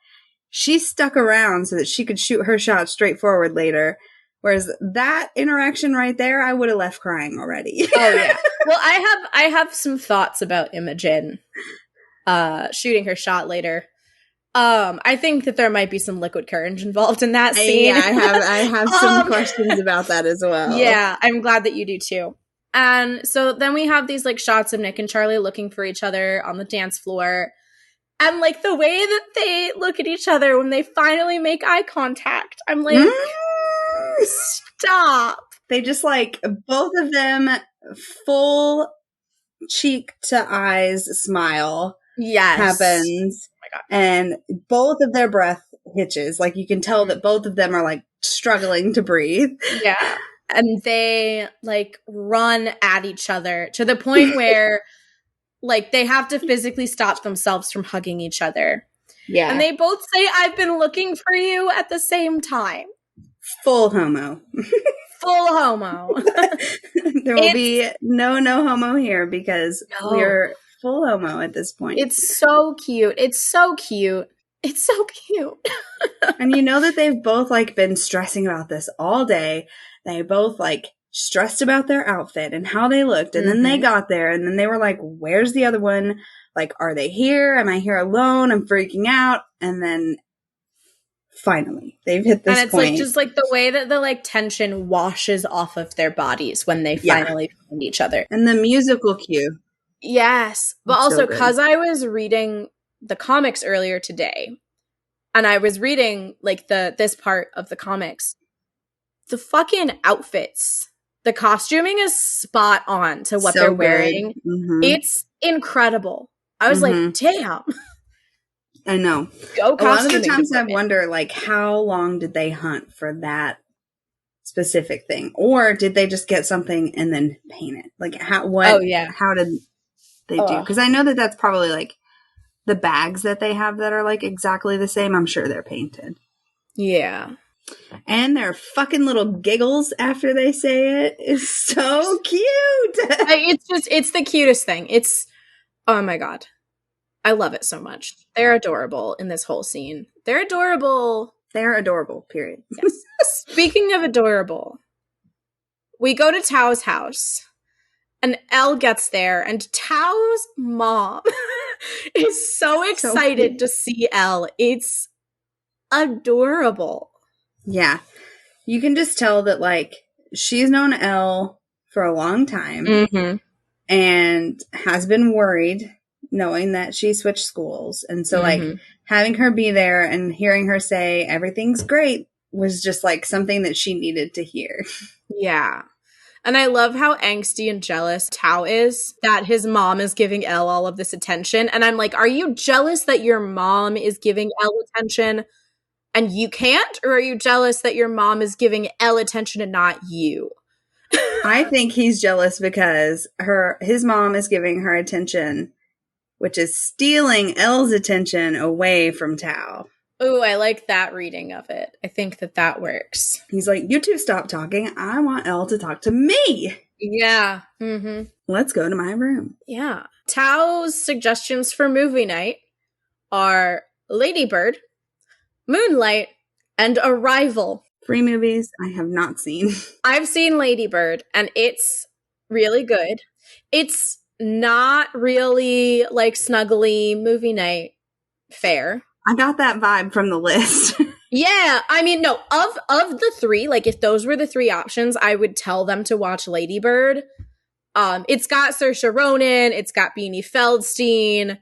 she stuck around so that she could shoot her shot straightforward later. Whereas that interaction right there, I would have left crying already. Oh, yeah. Well, I have some thoughts about Imogen shooting her shot later. I think that there might be some liquid courage involved in that scene. Yeah, I have some questions about that as well. Yeah, I'm glad that you do too. And so then we have these like shots of Nick and Charlie looking for each other on the dance floor. And like the way that they look at each other when they finally make eye contact, I'm like, stop. They just like, both of them full cheek to eyes smile. Yes. Happens. Oh my God. And both of their breath hitches. Like you can tell that both of them are like struggling to breathe. Yeah. And they like run at each other to the point where like they have to physically stop themselves from hugging each other. Yeah. And they both say, I've been looking for you at the same time. Full homo. Full homo. There will be no homo here because we're full homo at this point. It's so cute. It's so cute. It's so cute. And you know that they've both like been stressing about this all day. They both like stressed about their outfit and how they looked. And then they got there and then they were like, where's the other one? Like, are they here? Am I here alone? I'm freaking out. And then finally they've hit this point. And it's like just like the way that the like tension washes off of their bodies when they finally find each other. And the musical cue. Yes. But also because I was reading the comics earlier today and I was reading like this part of the comics, the fucking outfits, the costuming is spot on to what they're wearing. Mm-hmm. It's incredible. I was like, damn. I know. Go a lot of the times I wonder, like, how long did they hunt for that specific thing? Or did they just get something and then paint it? Like, how did they do? Because I know that that's probably, like, the bags that they have that are, like, exactly the same. I'm sure they're painted. Yeah. And their fucking little giggles after they say it is so cute. It's the cutest thing. Oh my God. I love it so much. They're adorable in this whole scene. They're adorable. They're adorable, period. Yes. Speaking of adorable, we go to Tao's house and Elle gets there and Tao's mom is so excited to see Elle. It's adorable. Yeah. You can just tell that, like, she's known Elle for a long time and has been worried knowing that she switched schools. And so, like, having her be there and hearing her say everything's great was just, like, something that she needed to hear. Yeah. And I love how angsty and jealous Tao is that his mom is giving Elle all of this attention. And I'm like, are you jealous that your mom is giving Elle attention and you can't? Or are you jealous that your mom is giving Elle attention and not you? I think he's jealous because his mom is giving her attention, which is stealing Elle's attention away from Tao. Ooh, I like that reading of it. I think that works. He's like, you two stop talking. I want Elle to talk to me. Yeah. Mm-hmm. Let's go to my room. Yeah. Tao's suggestions for movie night are Ladybird, Moonlight, and Arrival. 3 movies I have not seen. I've seen Ladybird, and it's really good. It's not really like snuggly movie night fare. I got that vibe from the list. Yeah, I mean, no, of the 3, like if those were the 3 options, I would tell them to watch Ladybird. It's got Saoirse Ronan, it's got Beanie Feldstein.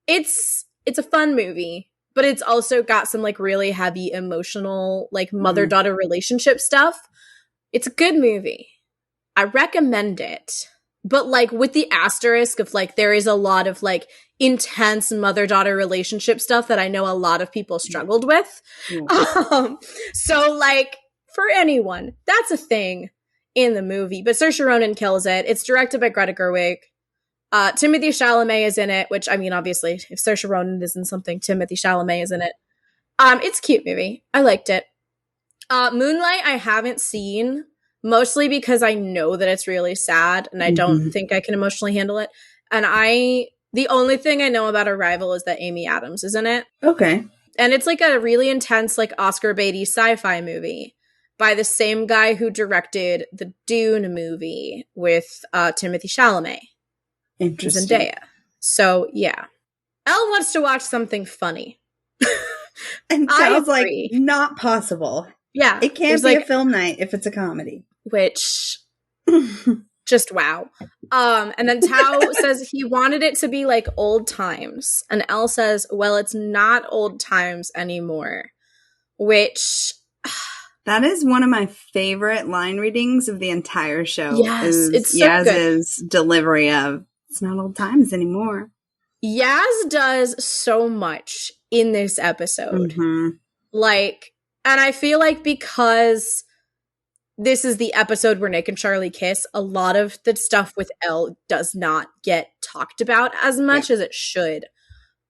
It's a fun movie, but it's also got some like really heavy emotional like mother-daughter relationship stuff. It's a good movie. I recommend it. But like with the asterisk of like there is a lot of like intense mother-daughter relationship stuff that I know a lot of people struggled with. So like for anyone, that's a thing in the movie. But Saoirse Ronan kills it. It's directed by Greta Gerwig. Timothée Chalamet is in it, which I mean, obviously, if Saoirse Ronan is in something, Timothée Chalamet is in it. It's a cute movie. I liked it. Moonlight, I haven't seen, mostly because I know that it's really sad, and I don't think I can emotionally handle it. And the only thing I know about Arrival is that Amy Adams is in it. Okay. And it's like a really intense, like Oscar baity sci-fi movie by the same guy who directed the Dune movie with Timothée Chalamet. Interesting. Zendaya. So, yeah. Elle wants to watch something funny. And sounds like not possible. Yeah. It can't be like a film night if it's a comedy. Which, just wow. And then Tao says he wanted it to be like old times. And Elle says, well, it's not old times anymore. Which... That is one of my favorite line readings of the entire show. Yes, it's so Yaz's delivery of, it's not old times anymore. Yaz does so much in this episode. Like, and I feel like because this is the episode where Nick and Charlie kiss, a lot of the stuff with Elle does not get talked about as much as it should.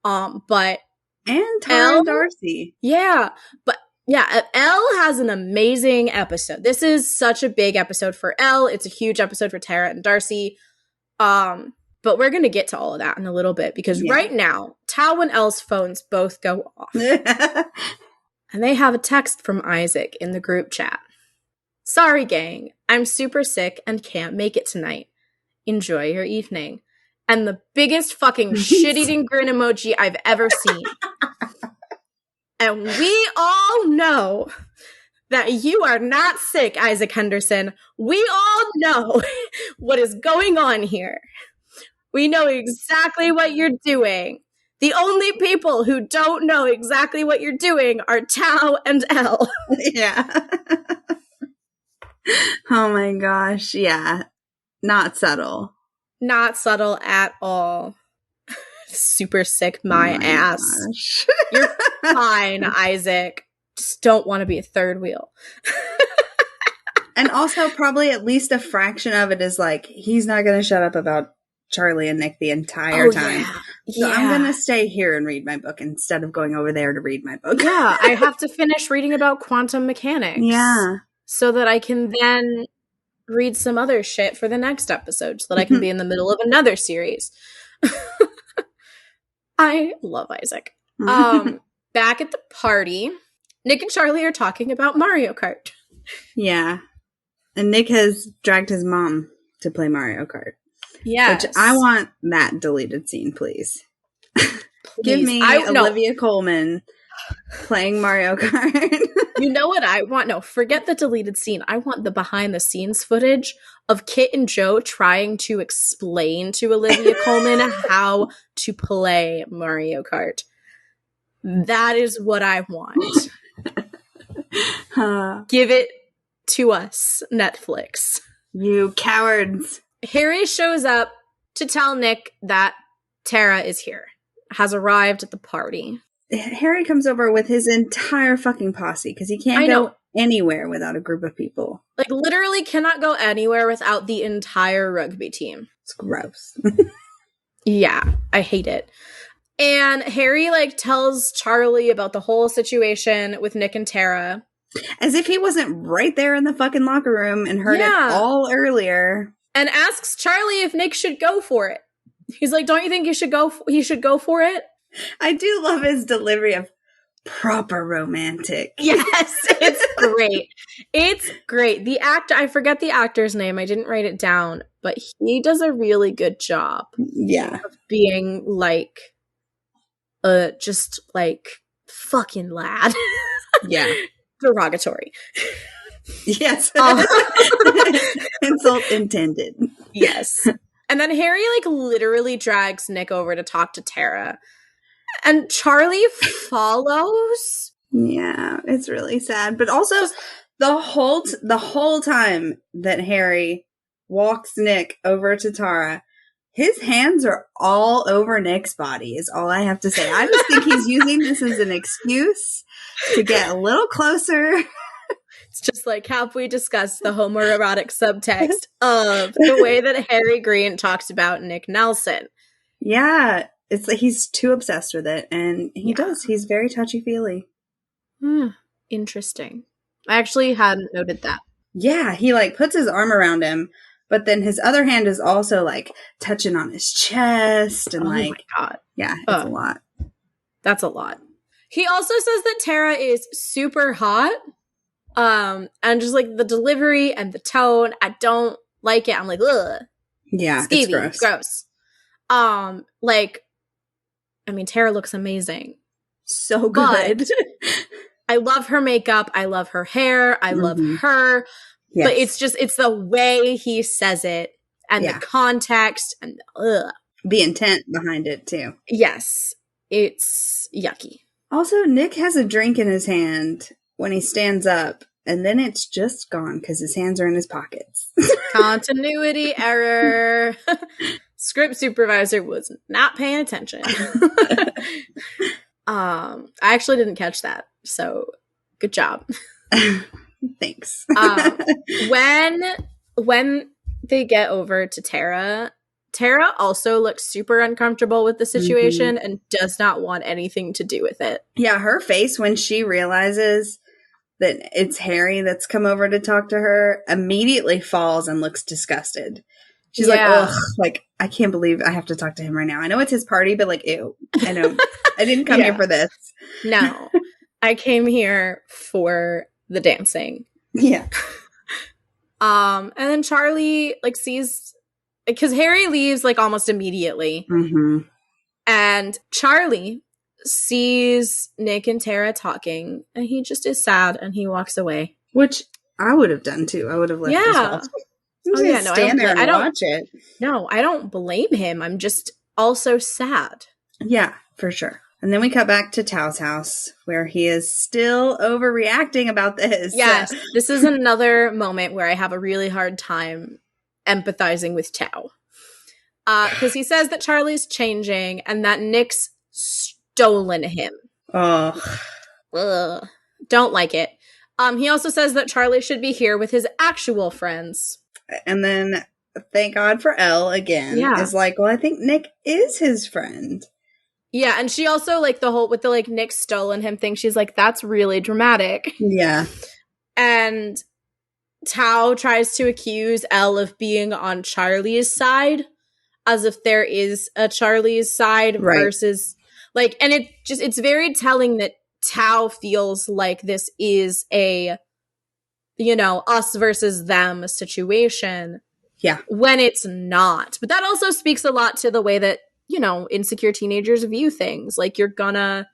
But and Tara and Darcy. Yeah, but yeah, Elle has an amazing episode. This is such a big episode for Elle. It's a huge episode for Tara and Darcy. But we're going to get to all of that in a little bit because right now, Tao and Elle's phones both go off. And they have a text from Isaac in the group chat. Sorry, gang. I'm super sick and can't make it tonight. Enjoy your evening. And the biggest fucking shit-eating grin emoji I've ever seen. And we all know that you are not sick, Isaac Henderson. We all know what is going on here. We know exactly what you're doing. The only people who don't know exactly what you're doing are Tao and Elle. Yeah. Oh my gosh. Yeah. Not subtle. Not subtle at all. Super sick my ass. You're fine, Isaac. Just don't want to be a third wheel. And also probably at least a fraction of it is like, he's not going to shut up about Charlie and Nick the entire time. So I'm going to stay here and read my book instead of going over there to read my book. Yeah, I have to finish reading about quantum mechanics. Yeah. So that I can then read some other shit for the next episode so that I can be in the middle of another series. I love Isaac. Back at the party, Nick and Charlie are talking about Mario Kart. Yeah. And Nick has dragged his mom to play Mario Kart. Yes. Which I want that deleted scene, please. Give me Olivia Colman playing Mario Kart. You know what I want? No, forget the deleted scene. I want the behind the scenes footage of Kit and Joe trying to explain to Olivia Colman how to play Mario Kart. That is what I want. Give it to us, Netflix. You cowards. Harry shows up to tell Nick that Tara is here, has arrived at the party. Harry comes over with his entire fucking posse because he can't go anywhere without a group of people. Like, literally cannot go anywhere without the entire rugby team. It's gross. Yeah, I hate it. And Harry, like, tells Charlie about the whole situation with Nick and Tara. As if he wasn't right there in the fucking locker room and heard it all earlier. And asks Charlie if Nick should go for it. He's like, don't you think he should go for it? I do love his delivery of proper romantic. Yes, it's great. It's great. The actor, I forget the actor's name. I didn't write it down, but he does a really good job. Yeah. Of being like, just like fucking lad. Yeah. Derogatory. Yes. Insult intended. Yes. And then Harry, like, literally drags Nick over to talk to Tara. And Charlie follows. Yeah, it's really sad. But also, the whole time that Harry walks Nick over to Tara, his hands are all over Nick's body, is all I have to say. I just think he's using this as an excuse to get a little closer. It's just like, have we discussed the homoerotic subtext of the way that Harry Green talks about Nick Nelson? Yeah, it's like he's too obsessed with it, and he does. He's very touchy-feely. Interesting. I actually hadn't noted that. Yeah, he, like, puts his arm around him, but then his other hand is also, like, touching on his chest, and, like... Oh, my God. Yeah, it's a lot. That's a lot. He also says that Tara is super hot, and just, like, the delivery and the tone, I don't like it. I'm like, ugh. Yeah, skeevy, it's gross. Like, I mean, Tara looks amazing. So good. I love her makeup. I love her hair. I love her. Yes. But it's the way he says it and the context and the intent behind it too. Yes. It's yucky. Also, Nick has a drink in his hand when he stands up, and then it's just gone because his hands are in his pockets. Continuity error. Script supervisor was not paying attention. I actually didn't catch that, so good job. Thanks. When they get over to Tara also looks super uncomfortable with the situation and does not want anything to do with it. Yeah, her face when she realizes that it's Harry that's come over to talk to her immediately falls and looks disgusted. She's like, ugh, like, I can't believe I have to talk to him right now. I know it's his party, but like, ew. I know. I didn't come here for this. No. I came here for the dancing. Yeah. And then Charlie, like, sees... Because Harry leaves, like, almost immediately. And Charlie sees Nick and Tara talking, and he just is sad, and he walks away. Which I would have done, too. I would have left as well. Stand there and watch it. No, I don't blame him. I'm just also sad. Yeah, for sure. And then we cut back to Tao's house, where he is still overreacting about this. Yes, this is another moment where I have a really hard time empathizing with Tao. Because he says that Charlie's changing and that Nick's stolen him. Oh. Ugh. Don't like it. He also says that Charlie should be here with his actual friends. And then, thank God for Elle again, is like, well, I think Nick is his friend. Yeah, and she also, like, the whole, with the, like, Nick stolen him thing, she's like, that's really dramatic. Yeah. And Tao tries to accuse Elle of being on Charlie's side, as if there is a Charlie's side versus, like, and it's very telling that Tao feels like this is a, you know, us versus them situation. Yeah. When it's not. But that also speaks a lot to the way that, you know, insecure teenagers view things. Like, you're gonna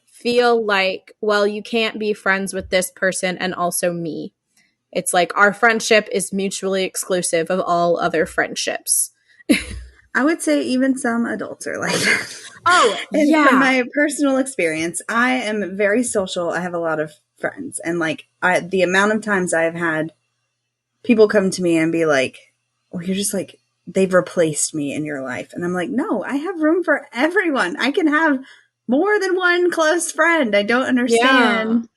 feel like, well, you can't be friends with this person and also me. It's like our friendship is mutually exclusive of all other friendships. I would say even some adults are like that. Oh, and from my personal experience, I am very social. I have a lot of friends. And, like, the amount of times I've had people come to me and be like, well, you're just like, they've replaced me in your life. And I'm like, no, I have room for everyone. I can have more than one close friend. I don't understand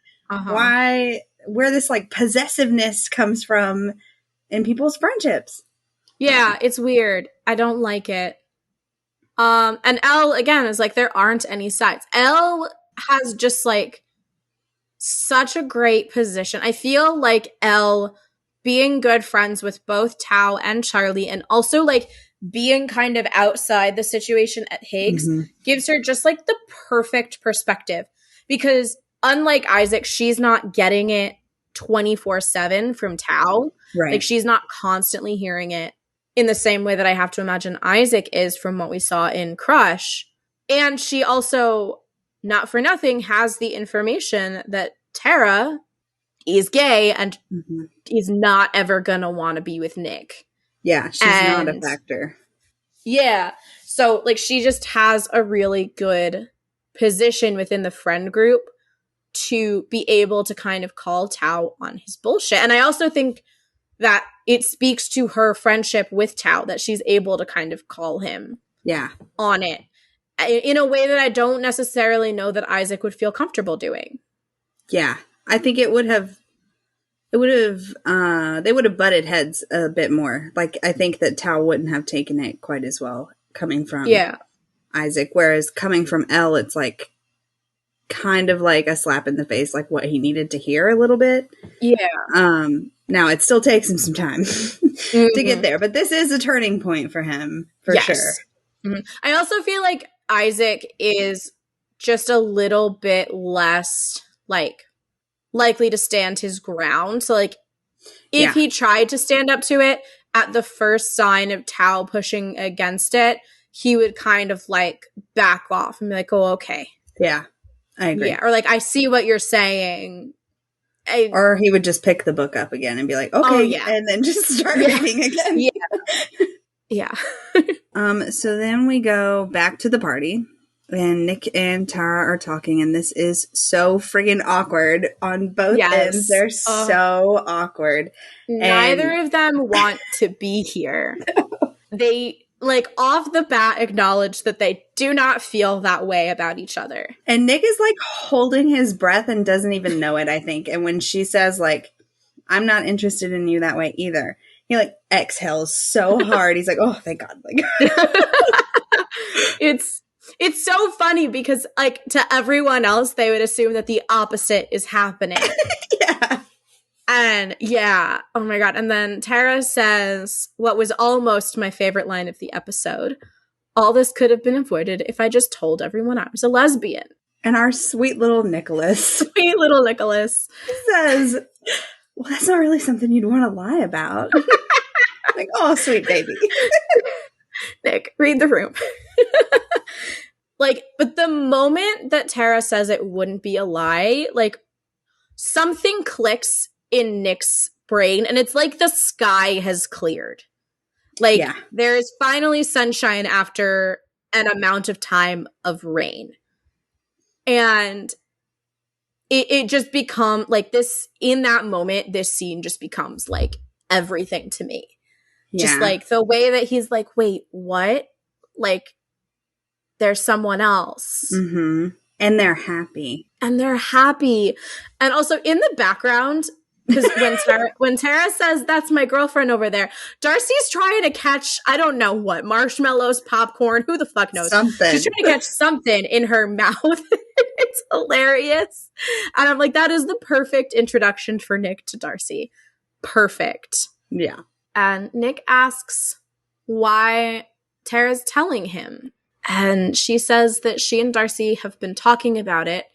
where this, like, possessiveness comes from in people's friendships. Yeah, it's weird. I don't like it. And Elle, again, is like, there aren't any sides. Elle has just, like, such a great position. I feel like Elle being good friends with both Tao and Charlie, and also, like, being kind of outside the situation at Higgs, gives her just, like, the perfect perspective. Because unlike Isaac, she's not getting it 24/7 from Tao. Right. Like, she's not constantly hearing it in the same way that I have to imagine Isaac is from what we saw in Crush. And she also, not for nothing, has the information that Tara is gay and is not ever gonna want to be with Nick. Yeah, she's not a factor. Yeah. So, like, she just has a really good position within the friend group to be able to kind of call Tao on his bullshit. And I also think that it speaks to her friendship with Tao that she's able to kind of call him on it in a way that I don't necessarily know that Isaac would feel comfortable doing. Yeah. I think they would have butted heads a bit more. Like, I think that Tao wouldn't have taken it quite as well coming from Isaac, whereas coming from Elle, it's like kind of like a slap in the face, like what he needed to hear a little bit. Yeah. Now it still takes him some time to get there, but this is a turning point for him for sure. I also feel like Isaac is just a little bit less, like, likely to stand his ground. So, like, if he tried to stand up to it at the first sign of Tao pushing against it, he would kind of, like, back off and be like, oh, okay. Yeah, I agree. Yeah, or like, I see what you're saying. Or he would just pick the book up again and be like, okay, and then just start reading again. Yeah. So then we go back to the party. And Nick and Tara are talking, and this is so friggin' awkward on both ends. They're so awkward. Neither of them want to be here. They, like, off the bat acknowledge that they do not feel that way about each other. And Nick is, like, holding his breath and doesn't even know it, I think. And when she says, like, I'm not interested in you that way either, he, like, exhales so hard. He's like, oh, thank God. Like, It's so funny because, like, to everyone else, they would assume that the opposite is happening. And, oh my God. And then Tara says what was almost my favorite line of the episode. All this could have been avoided if I just told everyone I was a lesbian. And our sweet little Nicholas. Says, well, that's not really something you'd want to lie about. Like, oh, sweet baby. Nick, read the room. Like, but the moment that Tara says it wouldn't be a lie, like, something clicks in Nick's brain, and it's like the sky has cleared. Like, there is finally sunshine after an amount of time of rain. And it just becomes, like, this, in that moment, this scene just becomes, like, everything to me. Just, like, the way that he's like, wait, what? Like, there's someone else. And they're happy. And also, in the background, because when Tara says, that's my girlfriend over there, Darcy's trying to catch, I don't know what, marshmallows, popcorn, who the fuck knows? Something. She's trying to catch something in her mouth. It's hilarious. And I'm like, that is the perfect introduction for Nick to Darcy. Perfect. Yeah. And Nick asks why Tara's telling him. And she says that she and Darcy have been talking about it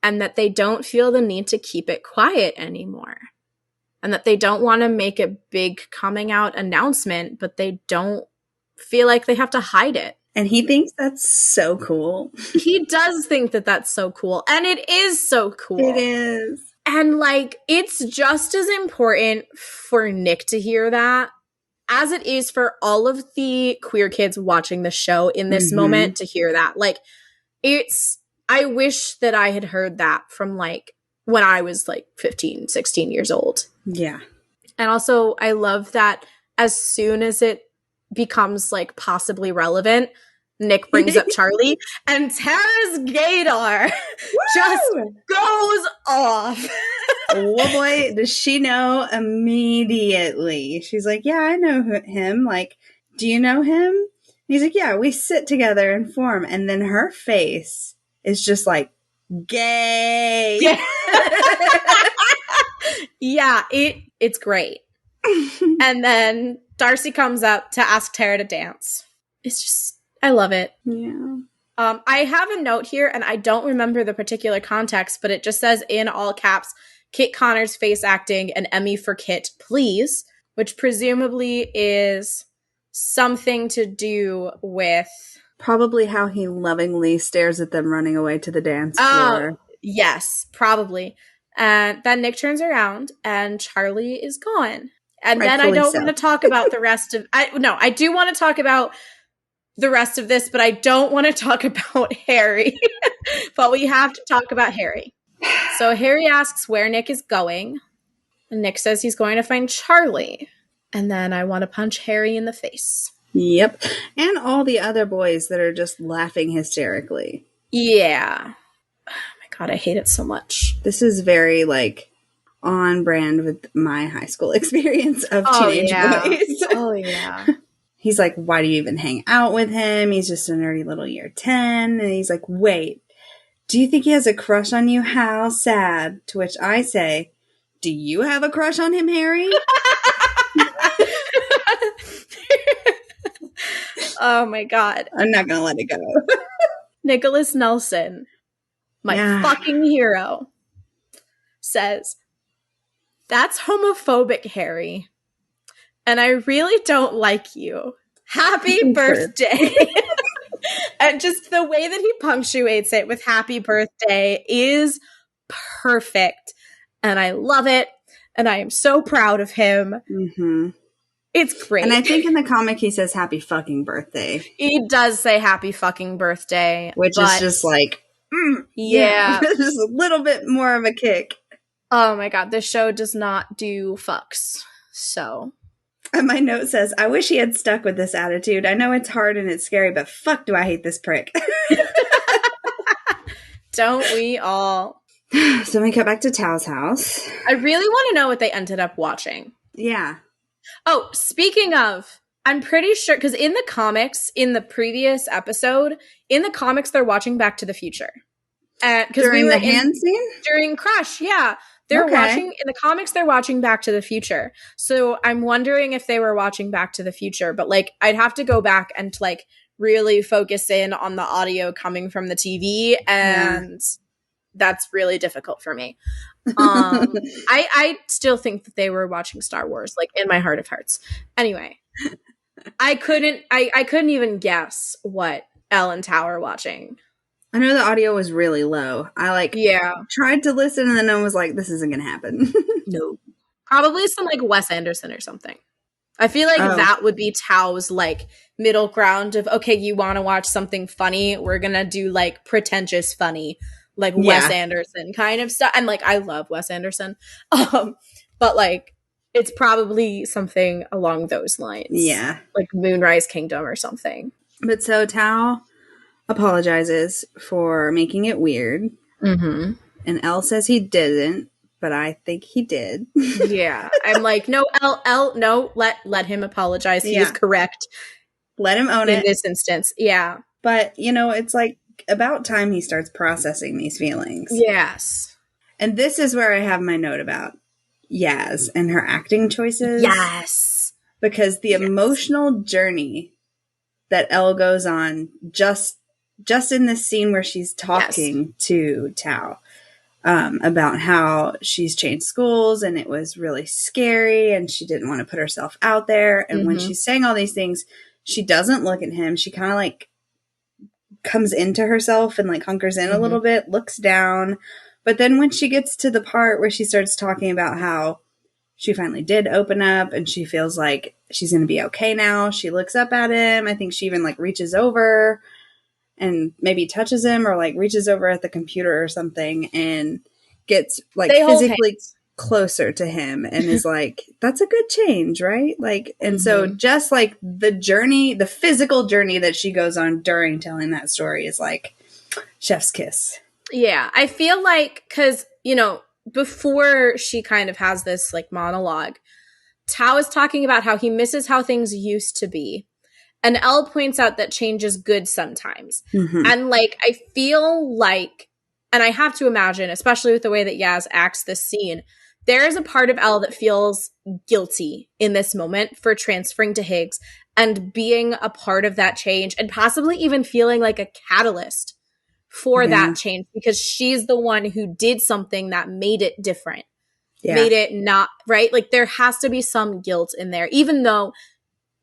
and that they don't feel the need to keep it quiet anymore. And that they don't want to make a big coming out announcement, but they don't feel like they have to hide it. And he thinks that's so cool. He does think that that's so cool. And it is so cool. It is. And, like, it's just as important for Nick to hear that as it is for all of the queer kids watching the show in this moment to hear that. Like, I wish that I had heard that from, like, when I was, like, 15, 16 years old. Yeah. And also, I love that as soon as it becomes, like, possibly relevant, Nick brings up Charlie, and Tara's gaydar just goes off. Oh boy, does she know immediately. She's like, yeah, I know him. Like, do you know him? He's like, yeah, we sit together and form. And then her face is just like, gay. Yeah, yeah, it's great. And then Darcy comes up to ask Tara to dance. It's just, I love it. Yeah. I have a note here, and I don't remember the particular context, but it just says in all caps, Kit Connor's face acting, an Emmy for Kit, please, which presumably is something to do with... Probably how he lovingly stares at them running away to the dance floor. Yes, probably. And then Nick turns around, and Charlie is gone. And then I don't want to talk about the rest of... I do want to talk about the rest of this, but I don't want to talk about Harry. But we have to talk about Harry. So Harry asks where Nick is going. And Nick says he's going to find Charlie. And then I want to punch Harry in the face. Yep. And all the other boys that are just laughing hysterically. Yeah. Oh my God, I hate it so much. This is very, like, on brand with my high school experience of teenage boys. Oh, yeah. He's like, why do you even hang out with him? He's just a nerdy little year 10. And he's like, wait, do you think he has a crush on you? How sad. To which I say, do you have a crush on him, Harry? Oh my God. I'm not going to let it go. Nicholas Nelson, my fucking hero, says, that's homophobic, Harry. And I really don't like you. Happy birthday. And just the way that he punctuates it with happy birthday is perfect. And I love it. And I am so proud of him. Mm-hmm. It's great. And I think in the comic he says happy fucking birthday. He does say happy fucking birthday. Which is just like, yeah. Just a little bit more of a kick. Oh my God. This show does not do fucks. So... And my note says, I wish he had stuck with this attitude. I know it's hard and it's scary, but fuck do I hate this prick. Don't we all? So we cut back to Tao's house. I really want to know what they ended up watching. Yeah. Oh, speaking of, I'm pretty sure, because in the comics, in the previous episode, in the comics, they're watching Back to the Future. During the hand scene? During Crush, yeah. They're watching, in the comics, they're watching Back to the Future. So I'm wondering if they were watching Back to the Future. But, like, I'd have to go back and, like, really focus in on the audio coming from the TV. And that's really difficult for me. I still think that they were watching Star Wars, like, in my heart of hearts. Anyway, I couldn't even guess what Elle and Tao are watching. I know the audio was really low. I tried to listen and then I was like, this isn't going to happen. No. Probably some like Wes Anderson or something. I feel like that would be Tao's like middle ground of, okay, you want to watch something funny? We're going to do like pretentious funny, like Wes Anderson kind of stuff. And like, I love Wes Anderson. But like, it's probably something along those lines. Yeah. Like Moonrise Kingdom or something. But so Tao apologizes for making it weird. Mm-hmm. And Elle says he didn't, but I think he did. Yeah. I'm like, no, Elle, no, let him apologize. He is correct. Let him own it. In this instance. Yeah. But, you know, it's like about time he starts processing these feelings. Yes. And this is where I have my note about Yaz and her acting choices. Yes. Because the emotional journey that Elle goes on just in this scene where she's talking to Tao about how she's changed schools and it was really scary and she didn't want to put herself out there. And when she's saying all these things, she doesn't look at him. She kind of like comes into herself and like hunkers in a little bit, looks down. But then when she gets to the part where she starts talking about how she finally did open up and she feels like she's going to be okay now, she looks up at him. I think she even like reaches over and maybe touches him or like reaches over at the computer or something and gets like physically closer to him and is like, that's a good change, right? Like, and so just like the journey, the physical journey that she goes on during telling that story is like chef's kiss. Yeah. I feel like, cause you know, before she kind of has this like monologue, Tao is talking about how he misses how things used to be. And Elle points out that change is good sometimes. And like, I feel like, and I have to imagine, especially with the way that Yaz acts this scene, there is a part of Elle that feels guilty in this moment for transferring to Higgs and being a part of that change and possibly even feeling like a catalyst for that change because she's the one who did something that made it different, made it not right. Like there has to be some guilt in there, even though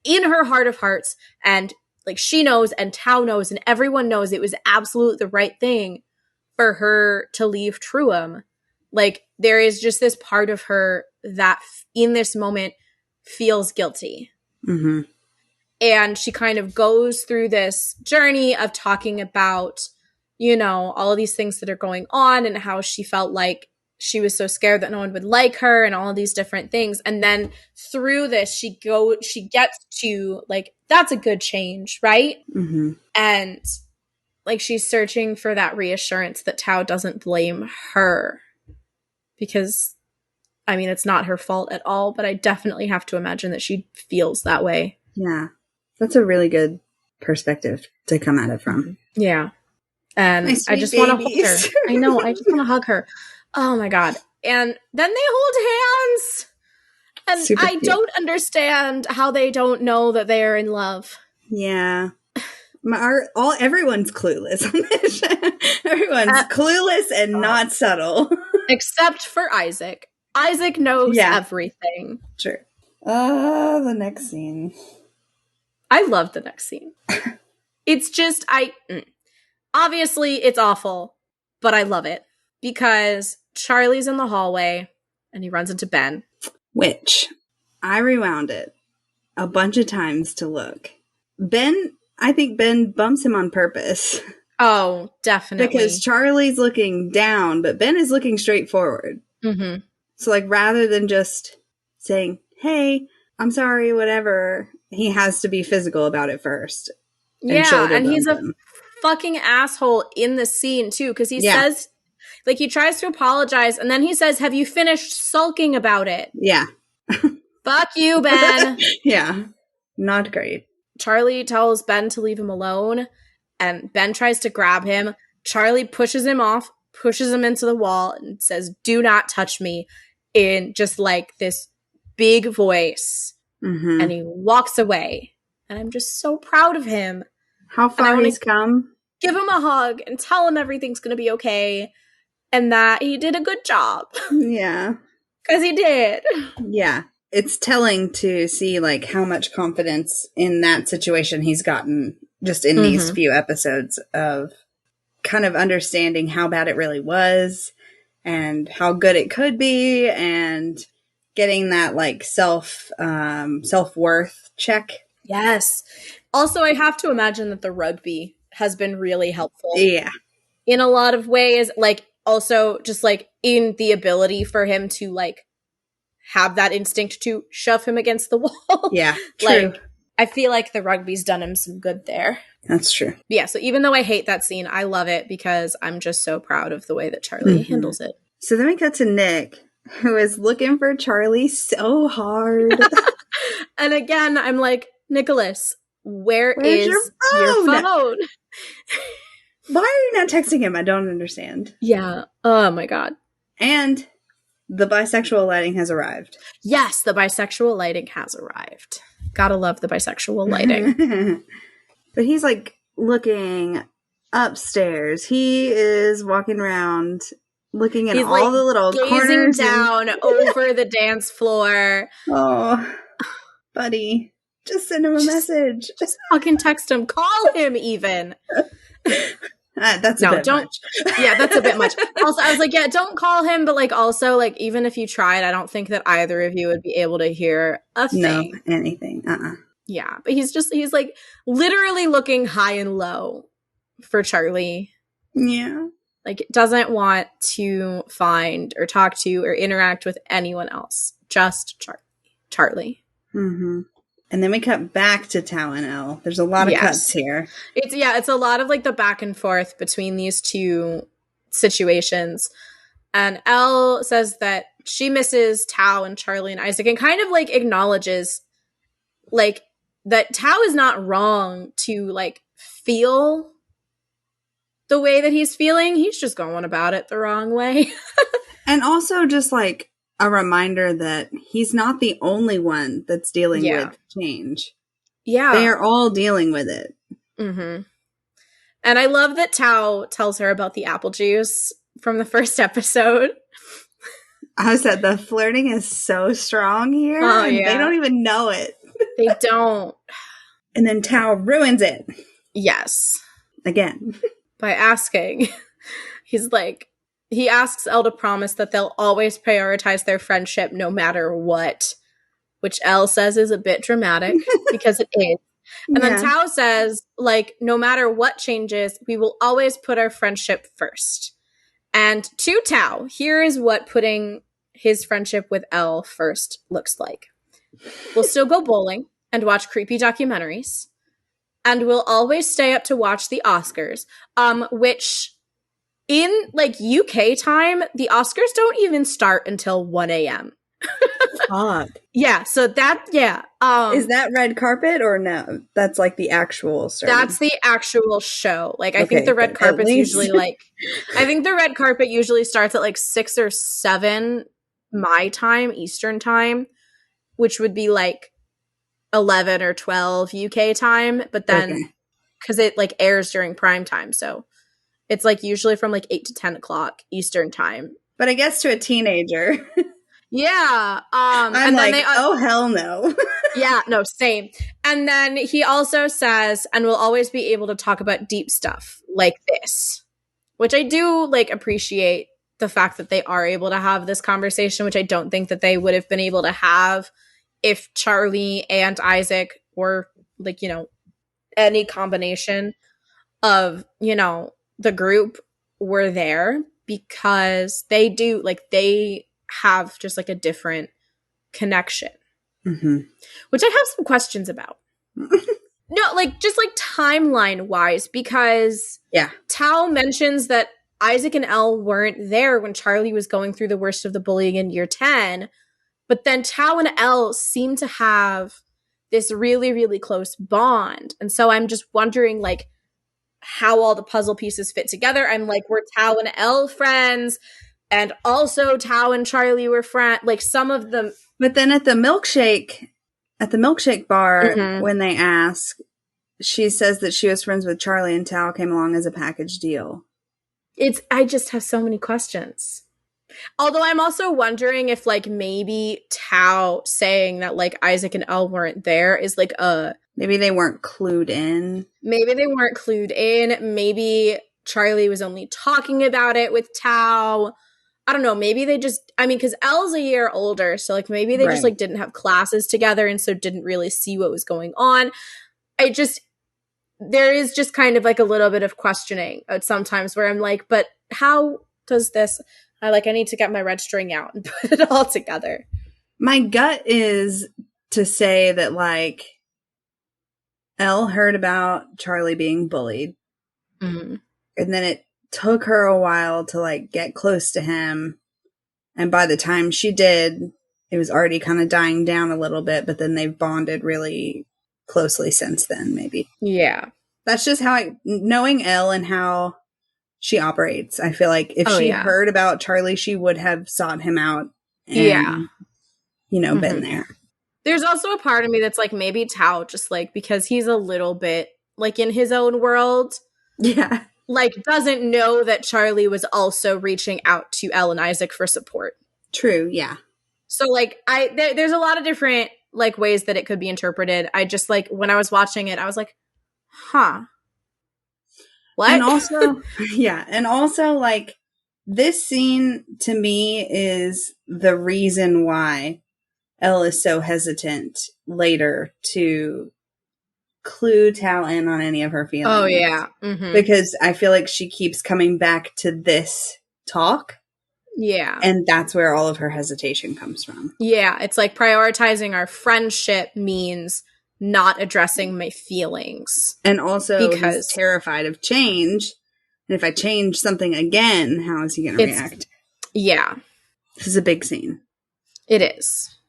in her heart of hearts and like she knows and Tao knows and everyone knows it was absolutely the right thing for her to leave Truum. Like there is just this part of her that in this moment feels guilty. And she kind of goes through this journey of talking about, you know, all of these things that are going on and how she felt like she was so scared that no one would like her and all of these different things. And then through this, she gets to like, that's a good change, right? And like, she's searching for that reassurance that Tao doesn't blame her because, I mean, it's not her fault at all, but I definitely have to imagine that she feels that way. Yeah. That's a really good perspective to come at it from. Yeah. And I just want to hold her. I know. I just want to hug her. Oh my God. And then they hold hands. And Super I cute. don't understand how they don't know that they are in love. Yeah. Everyone's clueless on this. Everyone's clueless and not subtle. Except for Isaac. Isaac knows everything. True. The next scene. I love the next scene. It's just, obviously it's awful, but I love it. Because Charlie's in the hallway and he runs into Ben. Which, I rewound it a bunch of times to look. I think Ben bumps him on purpose. Oh, definitely. Because Charlie's looking down, but Ben is looking straight forward. So, like, rather than just saying, hey, I'm sorry, whatever, he has to be physical about it first. And he's a fucking asshole in the scene, too, because he says, like, he tries to apologize, and then he says, have you finished sulking about it? Yeah. Fuck you, Ben. Yeah. Not great. Charlie tells Ben to leave him alone, and Ben tries to grab him. Charlie pushes him off, pushes him into the wall, and says, do not touch me, in just, like, this big voice. And he walks away. And I'm just so proud of him. How far he's come. Give him a hug and tell him everything's going to be okay. And that he did a good job. Yeah. Because he did. Yeah. It's telling to see, like, how much confidence in that situation he's gotten just in these few episodes of kind of understanding how bad it really was and how good it could be and getting that, like, self-worth check. Yes. Also, I have to imagine that the rugby has been really helpful. Yeah. In a lot of ways, like, also just, like, in the ability for him to, like, have that instinct to shove him against the wall. Yeah, true. Like, I feel like the rugby's done him some good there. That's true. Yeah, so even though I hate that scene, I love it because I'm just so proud of the way that Charlie handles it. So then we cut to Nick, who is looking for Charlie so hard. And again, I'm like, Nicholas, where's your phone? Why are you not texting him? I don't understand. Yeah. Oh my God. And the bisexual lighting has arrived. Yes, the bisexual lighting has arrived. Gotta love the bisexual lighting. But he's like looking upstairs. He is walking around looking at all the little corners. Down over the dance floor. Oh, buddy. Just send him a message. Just fucking text him. Call him even. That's a bit much. Yeah, that's a bit much. Also, I was like, yeah, don't call him. But like, also, like, even if you tried, I don't think that either of you would be able to hear a thing. No, anything. Yeah, but he's like literally looking high and low for Charlie. Yeah. Like, doesn't want to find or talk to or interact with anyone else. Just Charlie. Mm-hmm. And then we cut back to Tao and Elle. There's a lot of cuts here. It's a lot of like the back and forth between these two situations. And Elle says that she misses Tao and Charlie and Isaac and kind of like acknowledges like that Tao is not wrong to, like, feel the way that he's feeling. He's just going about it the wrong way. And also just, like, a reminder that he's not the only one that's dealing with change. Yeah. They are all dealing with it. Mm-hmm. And I love that Tao tells her about the apple juice from the first episode. I said the flirting is so strong here. Oh, and yeah. They don't even know it. They don't. And then Tao ruins it. Yes. Again. By asking. He's like, he asks Elle to promise that they'll always prioritize their friendship no matter what. Which Elle says is a bit dramatic because it is. And then Tao says, like, no matter what changes, we will always put our friendship first. And to Tao, here is what putting his friendship with Elle first looks like. We'll still go bowling and watch creepy documentaries. And we'll always stay up to watch the Oscars, which in, like, UK time, the Oscars don't even start until 1 a.m. Fuck. Yeah, so that, yeah. Is that red carpet or no? That's like the actual starting. That's the actual show. Like, I think the red carpet's usually like, I think the red carpet usually starts at like 6 or 7 my time, Eastern time, which would be like 11 or 12 UK time. But then, because it like airs during prime time, so it's like usually from like 8 to 10 o'clock Eastern time. But I guess to a teenager. Yeah. I'm and like, then oh, hell no. Yeah, no, same. And then he also says, and we'll always be able to talk about deep stuff like this, which I do, like, appreciate the fact that they are able to have this conversation, which I don't think that they would have been able to have if Charlie and Isaac were, like, you know, any combination of, you know, the group were there, because they do, like, they have just like a different connection, which I have some questions about. No, like, just like timeline wise, because Tao mentions that Isaac and Elle weren't there when Charlie was going through the worst of the bullying in year 10, but then Tao and Elle seem to have this really, really close bond. And so I'm just wondering, like, how all the puzzle pieces fit together. I'm like, were Tao and Elle friends? And also Tao and Charlie were friends. Like, some of them. But then at the milkshake bar, when they ask, she says that she was friends with Charlie and Tao came along as a package deal. I just have so many questions. Although I'm also wondering if, like, maybe Tao saying that, like, Isaac and Elle weren't there is like maybe they weren't clued in. Maybe they weren't clued in. Maybe Charlie was only talking about it with Tao. I don't know, maybe they just, I mean, because Elle's a year older, so, like, maybe they just, like, didn't have classes together and so didn't really see what was going on. There is just kind of, like, a little bit of questioning at sometimes where I'm like, but how does this, I need to get my red string out and put it all together. My gut is to say that, like, Elle heard about Charlie being bullied. And then it took her a while to, like, get close to him, and by the time she did, it was already kind of dying down a little bit, but then they've bonded really closely since then, maybe. Yeah. That's just how knowing Elle and how she operates, I feel like if she heard about Charlie, she would have sought him out and, you know, been there. There's also a part of me that's like, maybe Tao just, like, because he's a little bit, like, in his own world. Yeah. Like, doesn't know that Charlie was also reaching out to Elle and Isaac for support. True, yeah. So, like, there's a lot of different, like, ways that it could be interpreted. I just, like, when I was watching it, I was like, huh. What? And also, like, this scene, to me, is the reason why Elle is so hesitant later to clue Tao in on any of her feelings. Oh, yeah. Because I feel like she keeps coming back to this talk. Yeah. And that's where all of her hesitation comes from. Yeah. It's like because our friendship means not addressing my feelings. And also he's terrified of change. And if I change something again, how is he going to react? Yeah. This is a big scene. It is.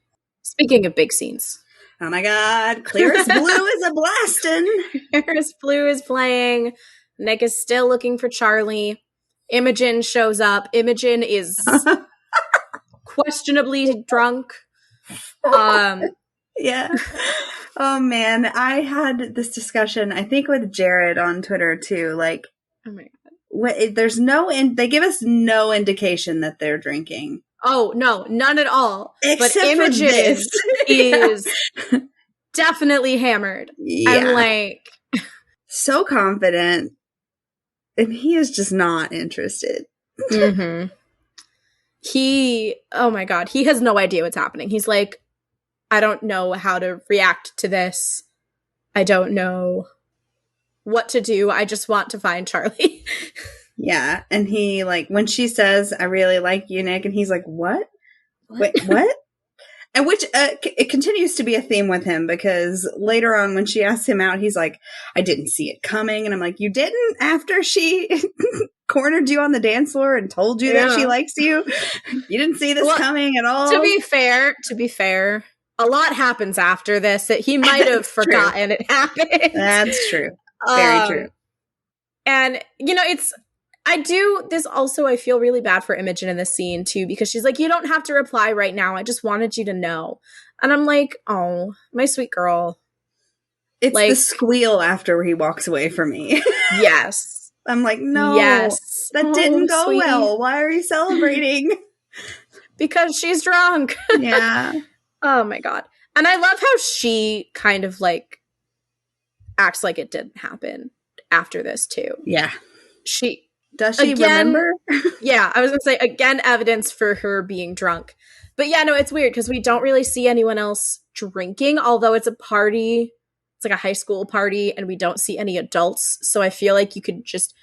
Speaking of big scenes. Oh my God. Clearest Blue is a blastin'. Clearest Blue is playing. Nick is still looking for Charlie. Imogen shows up. Imogen is questionably drunk. Yeah. Oh man, I had this discussion, I think with Jared on Twitter too. Like, oh my God. There's they give us no indication that they're drinking. Oh no, none at all. Except but Imogen for this. is definitely hammered. Yeah. And like so confident. And he is just not interested. Mm-hmm. Oh my God, he has no idea what's happening. He's like, I don't know how to react to this. I don't know what to do. I just want to find Charlie. Yeah. And he, like, when she says, I really like you, Nick, and he's like, what? Wait, what? And which, it continues to be a theme with him, because later on when she asks him out, he's like, I didn't see it coming. And I'm like, you didn't after she cornered you on the dance floor and told you that she likes you? You didn't see this coming at all? To be fair, a lot happens after this that he might have forgotten it happened. That's true. Very true. And, you know, I feel really bad for Imogen in this scene, too, because she's like, you don't have to reply right now. I just wanted you to know. And I'm like, oh, my sweet girl. It's like, the squeal after he walks away from me. Yes. I'm like, no, that didn't go well. Why are you celebrating? Because she's drunk. Yeah. Oh, my God. And I love how she kind of, like, acts like it didn't happen after this, too. Yeah. Does she remember? Yeah, I was going to say, again, evidence for her being drunk. But yeah, no, it's weird because we don't really see anyone else drinking, although it's a party. It's like a high school party, and we don't see any adults. So I feel like you could just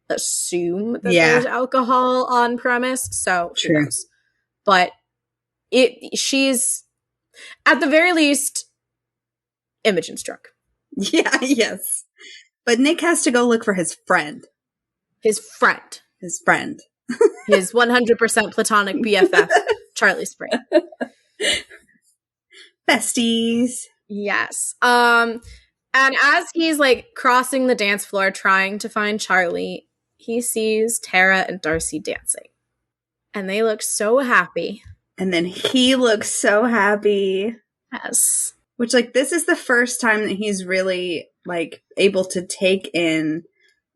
assume that there's alcohol on premise. So who knows? But she's, at the very least, Imogen's drunk. Yeah, yes. But Nick has to go look for his friend. His friend. His 100% platonic BFF, Charlie Spring. Besties. Yes. And as he's like crossing the dance floor trying to find Charlie, he sees Tara and Darcy dancing. And they look so happy. And then he looks so happy. Yes. Which, like, this is the first time that he's really, like, able to take in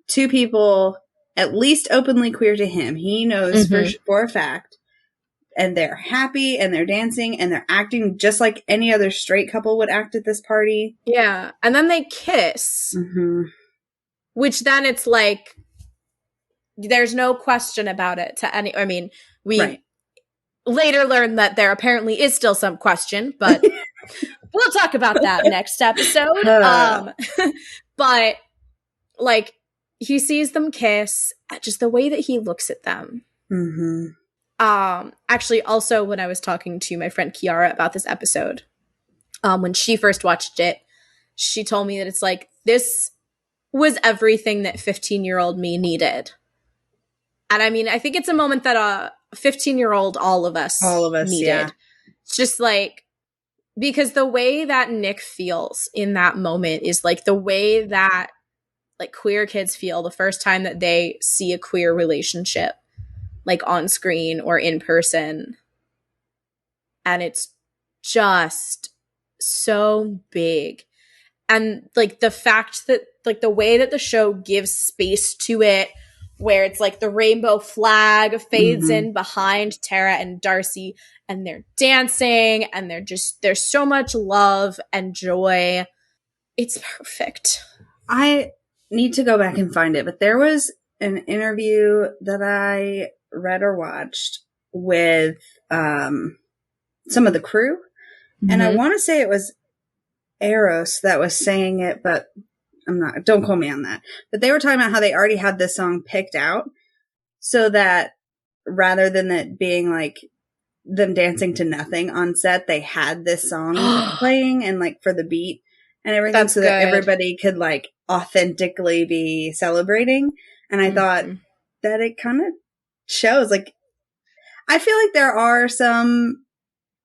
two people at least openly queer to him. He knows for a fact. And they're happy, and they're dancing, and they're acting just like any other straight couple would act at this party. Yeah. And then they kiss. Mm-hmm. Which then it's like, there's no question about it to any. I mean, we later learned that there apparently is still some question, but we'll talk about that next episode. But, like, he sees them kiss, just the way that he looks at them. Mm-hmm. Actually, also, when I was talking to my friend Kiara about this episode, when she first watched it, she told me that it's like, this was everything that 15-year-old me needed. And I mean, I think it's a moment that a 15-year-old, all of us needed. Yeah. It's just like, because the way that Nick feels in that moment is like the way that like queer kids feel the first time that they see a queer relationship, like on screen or in person. And it's just so big. And like the fact that like the way that the show gives space to it, where it's like the rainbow flag fades in behind Tara and Darcy, and they're dancing, and there's so much love and joy. It's perfect. I need to go back and find it, but there was an interview that I read or watched with some of the crew, and I want to say it was Eros that was saying it, but don't quote me on that. But they were talking about how they already had this song picked out, so that rather than it being like them dancing to nothing on set, they had this song playing and like for the beat and everything. That's so good. That everybody could like authentically be celebrating. And I thought that it kind of shows, like, I feel like there are some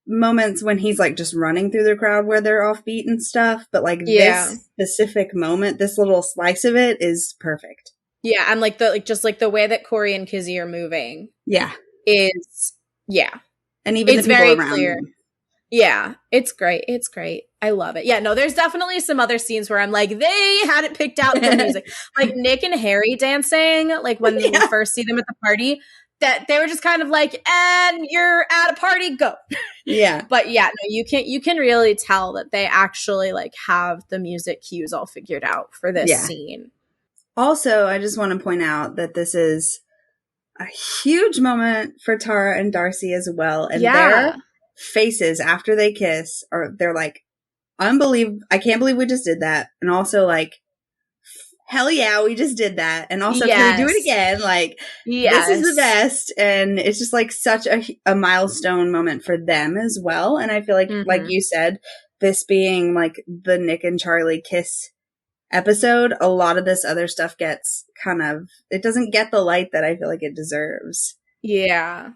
moments when he's like just running through the crowd where they're offbeat and stuff, but like this specific moment, this little slice of it is perfect. Yeah, and like the way that Corey and Kizzy are moving. Yeah. Is and even it's the people very around clear. them. Yeah, it's great. It's great. I love it. Yeah, no, there's definitely some other scenes where I'm like, they had it picked out for music. Like Nick and Harry dancing, like when we first see them at the party, that they were just kind of like, and you're at a party, go. Yeah. But yeah, no, you can really tell that they actually like have the music cues all figured out for this scene. Also, I just want to point out that this is a huge moment for Tara and Darcy as well. And their faces after they kiss they're like, unbelievable. I can't believe we just did that. And also like, hell yeah, we just did that. And also, can we do it again? Like, this is the best. And it's just like such a milestone moment for them as well. And I feel like, like you said, this being like the Nick and Charlie kiss episode, a lot of this other stuff gets it doesn't get the light that I feel like it deserves. Yeah.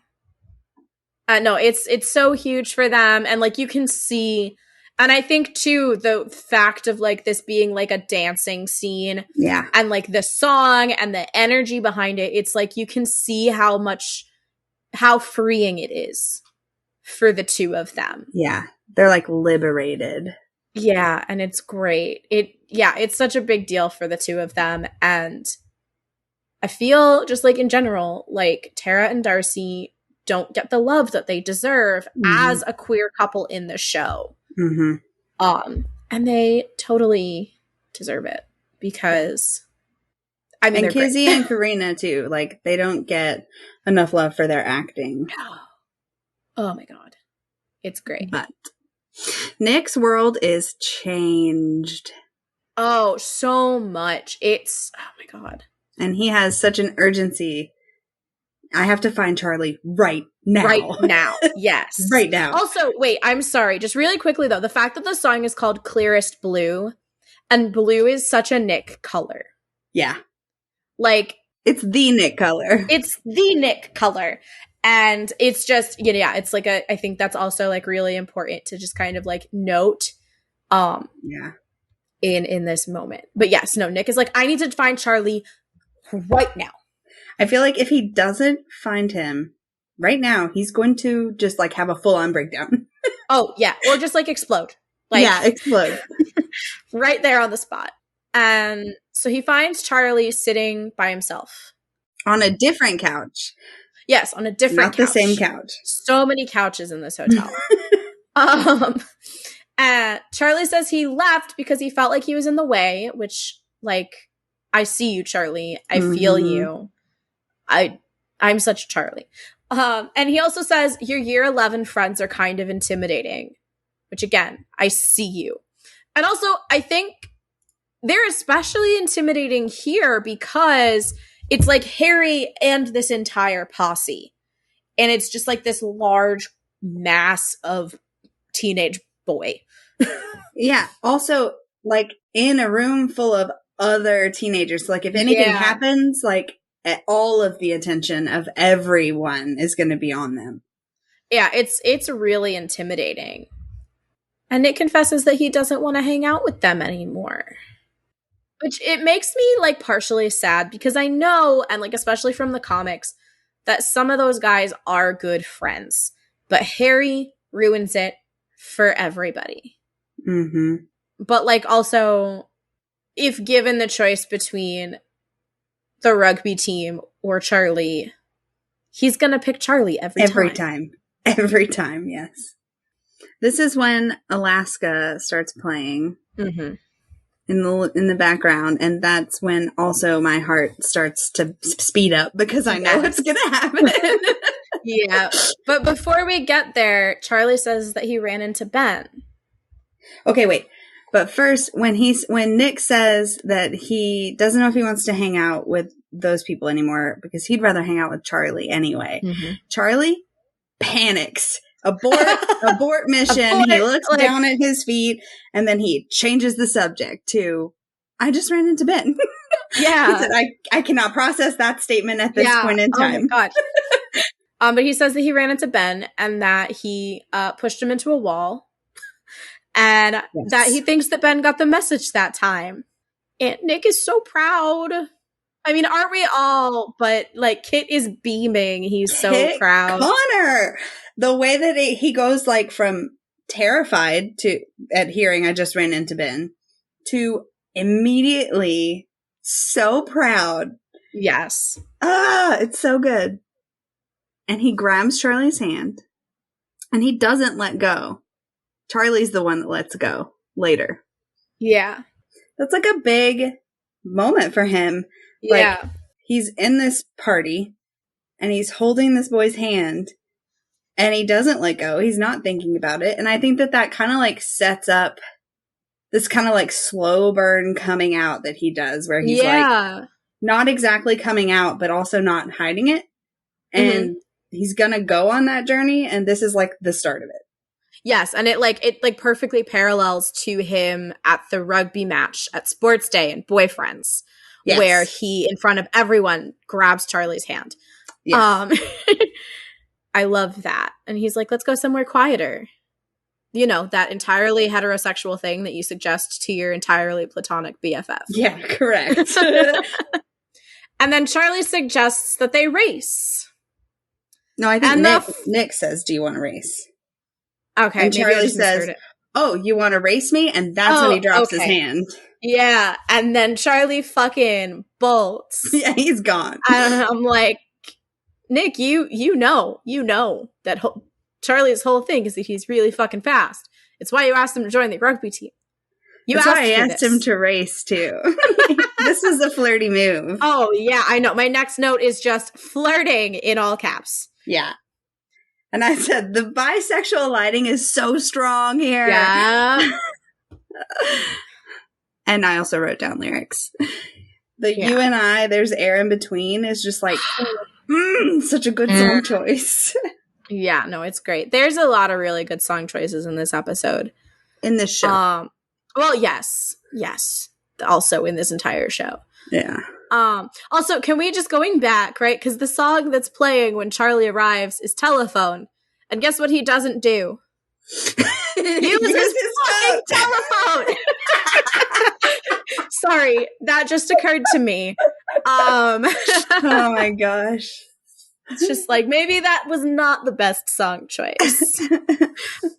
No, it's so huge for them. And like you can see, and I think too, the fact of like this being like a dancing scene. Yeah. And like the song and the energy behind it, it's like you can see how freeing it is for the two of them. Yeah. They're like liberated. Yeah, and it's great. It's such a big deal for the two of them. And I feel just like in general, like Tara and Darcy don't get the love that they deserve as a queer couple in the show. And they totally deserve it because I mean, and Kizzy and Karina too. Like they don't get enough love for their acting. Oh my God. It's great. But Nick's world is changed. Oh, so much. Oh my God. And he has such an urgency. I have to find Charlie right now. Right now. Yes. Right now. Also, wait, I'm sorry. Just really quickly though, the fact that the song is called Clearest Blue and blue is such a Nick color. Yeah. Like it's the Nick color. It's the Nick color. And it's just, it's like I think that's also like really important to just kind of like note in this moment. But yes, no, Nick is like, I need to find Charlie right now. I feel like if he doesn't find him right now, he's going to just like have a full-on breakdown. Oh, yeah. Or just like explode. Like, yeah, explode. Right there on the spot. And so he finds Charlie sitting by himself. On a different couch. Yes, on a different couch. Not the same couch. So many couches in this hotel. Charlie says he left because he felt like he was in the way, which, like, I see you, Charlie. I feel you. I'm such a Charlie. And he also says, your year 11 friends are kind of intimidating, which again, I see you. And also, I think they're especially intimidating here because it's like Harry and this entire posse. And it's just like this large mass of teenage boy. Yeah. Also, like in a room full of other teenagers. Like if anything happens, like all of the attention of everyone is going to be on them. Yeah, it's really intimidating. And Nick confesses that he doesn't want to hang out with them anymore. Which it makes me like partially sad because I know, and like especially from the comics, that some of those guys are good friends. But Harry ruins it for everybody. Mm-hmm. But like also, if given the choice between the rugby team or Charlie, he's going to pick Charlie every time. Every time, yes. This is when Alaska starts playing in the background, and that's when also my heart starts to speed up because I know what's going to happen. Yeah, but before we get there, Charlie says that he ran into Ben. Okay, wait. But first, when Nick says that he doesn't know if he wants to hang out with those people anymore because he'd rather hang out with Charlie anyway, Charlie panics. Abort mission. He looks down at his feet and then he changes the subject to, I just ran into Ben. Yeah. He said, I cannot process that statement at this point in time. Oh my God. But he says that he ran into Ben and that he pushed him into a wall and that he thinks that Ben got the message that time. And Nick is so proud. I mean, aren't we all? But, like, Kit is beaming. He's so proud. Connor! The way that he goes, like, from terrified at hearing I just ran into Ben to immediately so proud. Yes. It's so good. And he grabs Charlie's hand and he doesn't let go. Charlie's the one that lets go later. Yeah. That's like a big moment for him. Yeah. Like, he's in this party and he's holding this boy's hand and he doesn't let go. He's not thinking about it. And I think that kind of like sets up this kind of like slow burn coming out that he does where he's like not exactly coming out, but also not hiding it. And he's going to go on that journey. And this is like the start of it. Yes. And it perfectly parallels to him at the rugby match at Sports Day and Boyfriends, where he, in front of everyone, grabs Charlie's hand. Yes. I love that. And he's like, let's go somewhere quieter. You know, that entirely heterosexual thing that you suggest to your entirely platonic BFF. Yeah, correct. And then Charlie suggests that they race. No, I think Nick says, do you want to race? Okay. And Charlie says, oh, you want to race me? And that's when he drops his hand. Yeah. And then Charlie fucking bolts. Yeah, he's gone. And I'm like, Nick, you know that Charlie's whole thing is that he's really fucking fast. It's why you asked him to join the rugby team. That's why I asked him to race too. This is a flirty move. Oh, yeah, I know. My next note is just flirting in all caps. Yeah. And I said, the bisexual lighting is so strong here. Yeah. And I also wrote down lyrics. You and I, there's air in between is just like, such a good song choice. Yeah, no, it's great. There's a lot of really good song choices in this episode. In this show. Well, yes. Also in this entire show. Yeah. Also, can we just going back, right? Because the song that's playing when Charlie arrives is Telephone. And guess what he doesn't do? He uses his fucking telephone. Sorry, that just occurred to me. Oh my gosh. It's just like, maybe that was not the best song choice.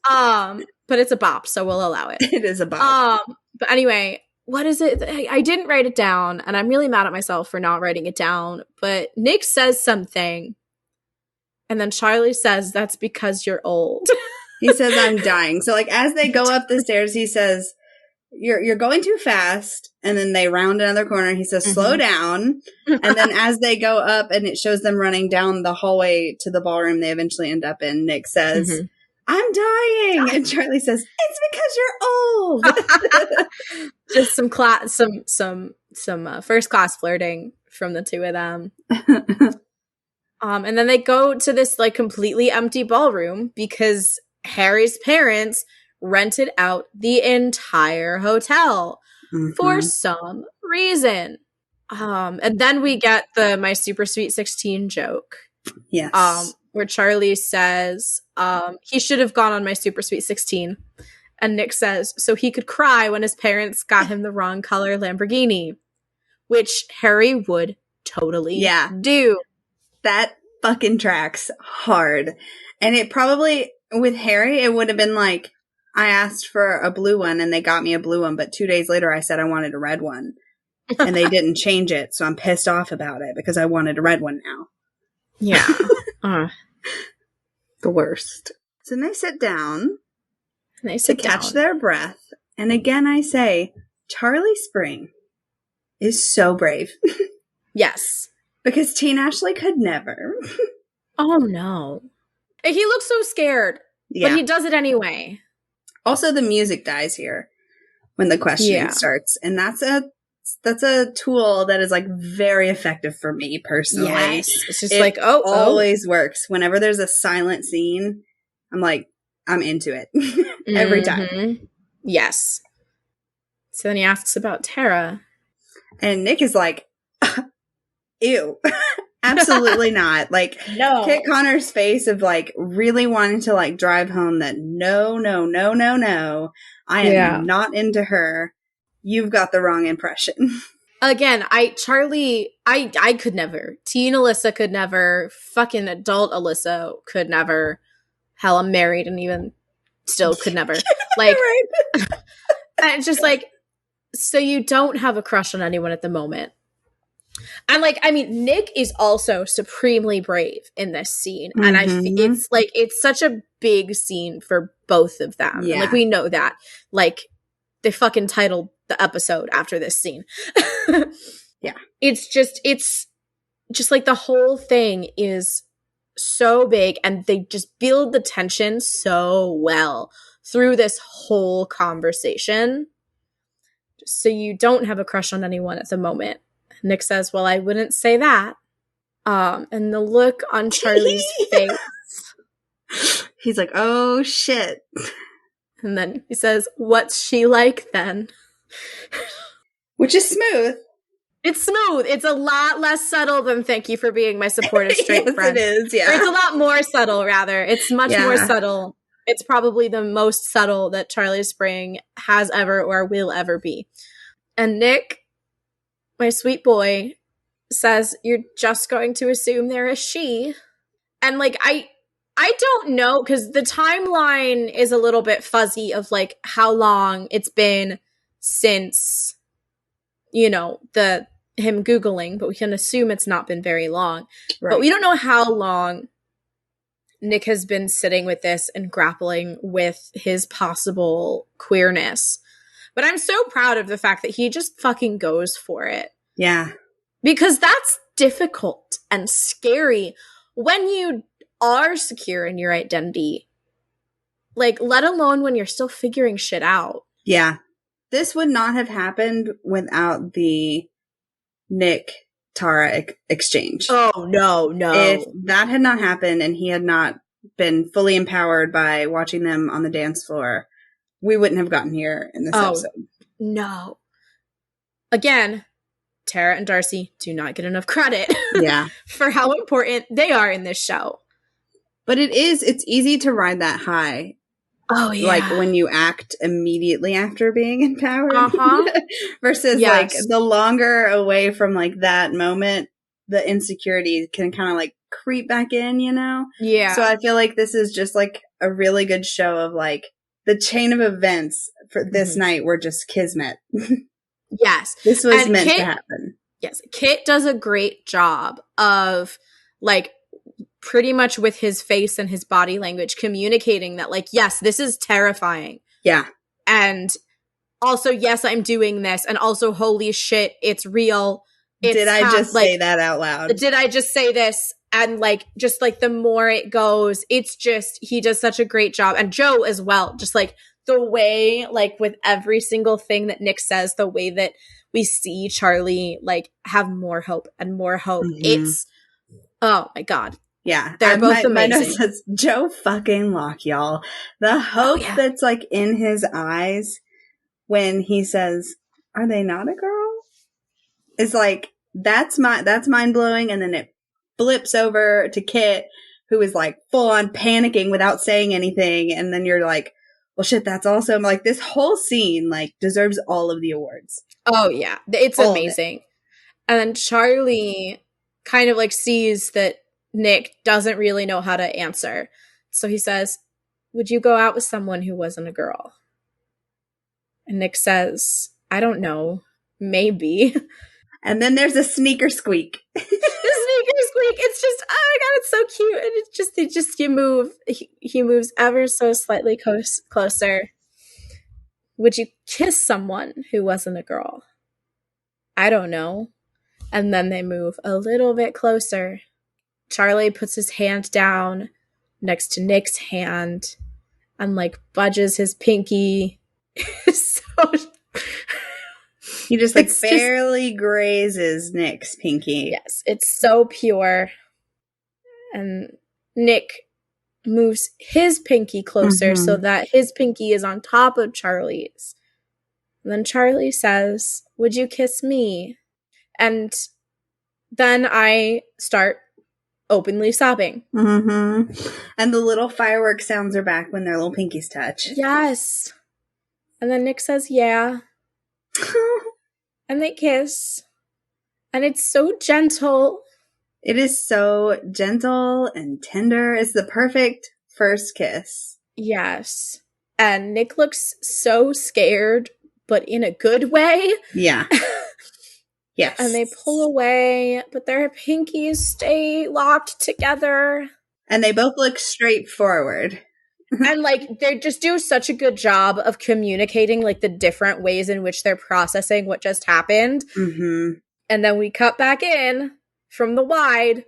But it's a bop, so we'll allow it. It is a bop. But anyway, what is it? I didn't write it down, and I'm really mad at myself for not writing it down. But Nick says something, and then Charlie says, that's because you're old. He says, I'm dying. So, like, as they go up the stairs, he says, you're going too fast. And then they round another corner. He says, slow down. And then as they go up and it shows them running down the hallway to the ballroom they eventually end up in, Nick says, I'm dying. And Charlie says, it's because you're old. Just some first class flirting from the two of them. And then they go to this like completely empty ballroom because Harry's parents rented out the entire hotel for some reason. And then we get the My Super Sweet 16 joke. Yes. Where Charlie says, he should have gone on My Super Sweet 16. And Nick says, so he could cry when his parents got him the wrong color Lamborghini. Which Harry would totally do. That fucking tracks hard. And it probably, with Harry, it would have been like, I asked for a blue one and they got me a blue one, but 2 days later I said I wanted a red one. And they didn't change it, so I'm pissed off about it because I wanted a red one now. Yeah. The worst. So then they sit down to catch their breath. And again I say, Charlie Spring is so brave. Yes. Because Teen Ashley could never. Oh no. He looks so scared. Yeah. But he does it anyway. Also, the music dies here when the questioning starts. And that's a tool that is like very effective for me personally. Yes. It's just it always works. Whenever there's a silent scene, I'm like, I'm into it. Every time. Yes. So then he asks about Tara. And Nick is like, ew. Absolutely not. Like, no. Kit Connor's face of like really wanting to like drive home that no, I am not into her. You've got the wrong impression. Again, Charlie could never. Teen Alyssa could never. Fucking adult Alyssa could never. Hell, I'm married and even still could never. Like, Right. it's just like, so you don't have a crush on anyone at the moment. And like, I mean, Nick is also supremely brave in this scene. And it's like, it's such a big scene for both of them. Yeah. And like, we know that. Like, they fucking titled the episode after this scene. Yeah. It's just like the whole thing is so big and they just build the tension so well through this whole conversation. So you don't have a crush on anyone at the moment. Nick says, well, I wouldn't say that. And the look on Charlie's face. He's like, oh, shit. And then he says, what's she like then? Which is smooth. It's smooth. It's a lot less subtle than thank you for being my supportive straight yes, friend. It is, yeah. Or it's a lot more subtle, rather. It's much more subtle. It's probably the most subtle that Charlie Spring has ever or will ever be. And Nick, my sweet boy, says, you're just going to assume they're a she. And like, I don't know, because the timeline is a little bit fuzzy of like how long it's been since, you know, him Googling, but we can assume it's not been very long. Right. But we don't know how long Nick has been sitting with this and grappling with his possible queerness. But I'm so proud of the fact that he just fucking goes for it. Yeah. Because that's difficult and scary when you are secure in your identity. Like, let alone when you're still figuring shit out. Yeah. This would not have happened without the Nick Tara exchange. Oh, no. If that had not happened and he had not been fully empowered by watching them on the dance floor, we wouldn't have gotten here in this episode. No. Again, Tara and Darcy do not get enough credit for how important they are in this show. But it's easy to ride that high. Oh, yeah. Like when you act immediately after being empowered. Versus like the longer away from like that moment, the insecurity can kind of like creep back in, you know? Yeah. So I feel like this is just like a really good show of like the chain of events for this night were just kismet. Yes. This was meant to happen. Yes. Kit does a great job of like pretty much with his face and his body language communicating that like, yes, this is terrifying. Yeah. And also, yes, I'm doing this. And also, holy shit, it's real. Did I just say that out loud? Did I just say this? And like, just like the more it goes, it's just, he does such a great job. And Joe as well. Just like the way, like with every single thing that Nick says, the way that we see Charlie like have more hope and more hope. It's, oh my God. Yeah. They're both amazing. My note says, Joe fucking Locke, y'all. The hope that's like in his eyes when he says, are they not a girl? Is like, that's mind blowing. And then it flips over to Kit, who is like full on panicking without saying anything. And then you're like, well, shit, that's awesome. Like this whole scene like deserves all of the awards. Oh yeah. It's all amazing. And then Charlie kind of like sees that Nick doesn't really know how to answer. So he says, would you go out with someone who wasn't a girl? And Nick says, I don't know. Maybe. And then there's a sneaker squeak. The sneaker squeak. It's just, oh my God, it's so cute. And it's just you move. He moves ever so slightly closer. Would you kiss someone who wasn't a girl? I don't know. And then they move a little bit closer. Charlie puts his hand down next to Nick's hand and like budges his pinky. So he just like barely grazes Nick's pinky. Yes, it's so pure. And Nick moves his pinky closer so that his pinky is on top of Charlie's. And then Charlie says, would you kiss me? And then I start openly sobbing. Mm-hmm. And the little fireworks sounds are back when their little pinkies touch. Yes. And then Nick says, yeah. And they kiss. And it's so gentle. It is so gentle and tender. It's the perfect first kiss. Yes. And Nick looks so scared, but in a good way. Yeah. Yes. And they pull away, but their pinkies stay locked together. And they both look straight forward. And, like, they just do such a good job of communicating, like, the different ways in which they're processing what just happened. Mm-hmm. And then we cut back in from the wide,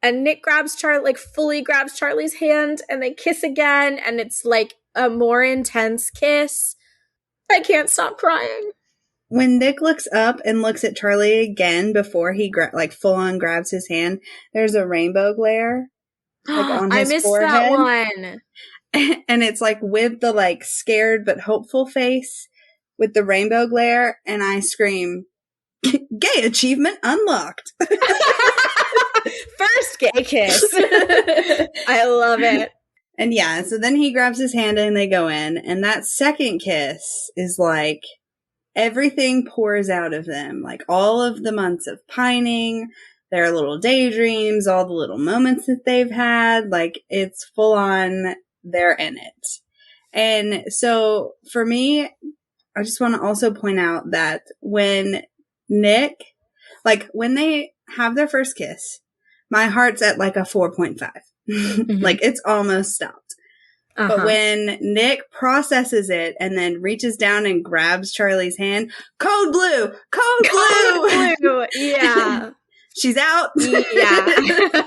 and Nick grabs Charlie, like, fully grabs Charlie's hand, and they kiss again, and it's, like, a more intense kiss. I can't stop crying. When Nick looks up and looks at Charlie again before he full on grabs his hand, there's a rainbow glare like on his I missed forehead. that one. And it's like with the like scared but hopeful face with the rainbow glare, and I scream, "Gay achievement unlocked." First gay kiss. I love it. And yeah, so then he grabs his hand and they go in, and that second kiss is like everything pours out of them, like all of the months of pining, their little daydreams, all the little moments that they've had, like it's full on, they're in it. And so for me, I just want to also point out that when Nick, like when they have their first kiss, my heart's at like a 4.5. Mm-hmm. Like it's almost stopped. But when Nick processes it and then reaches down and grabs Charlie's hand, code blue, code blue. Yeah. She's out. Yeah.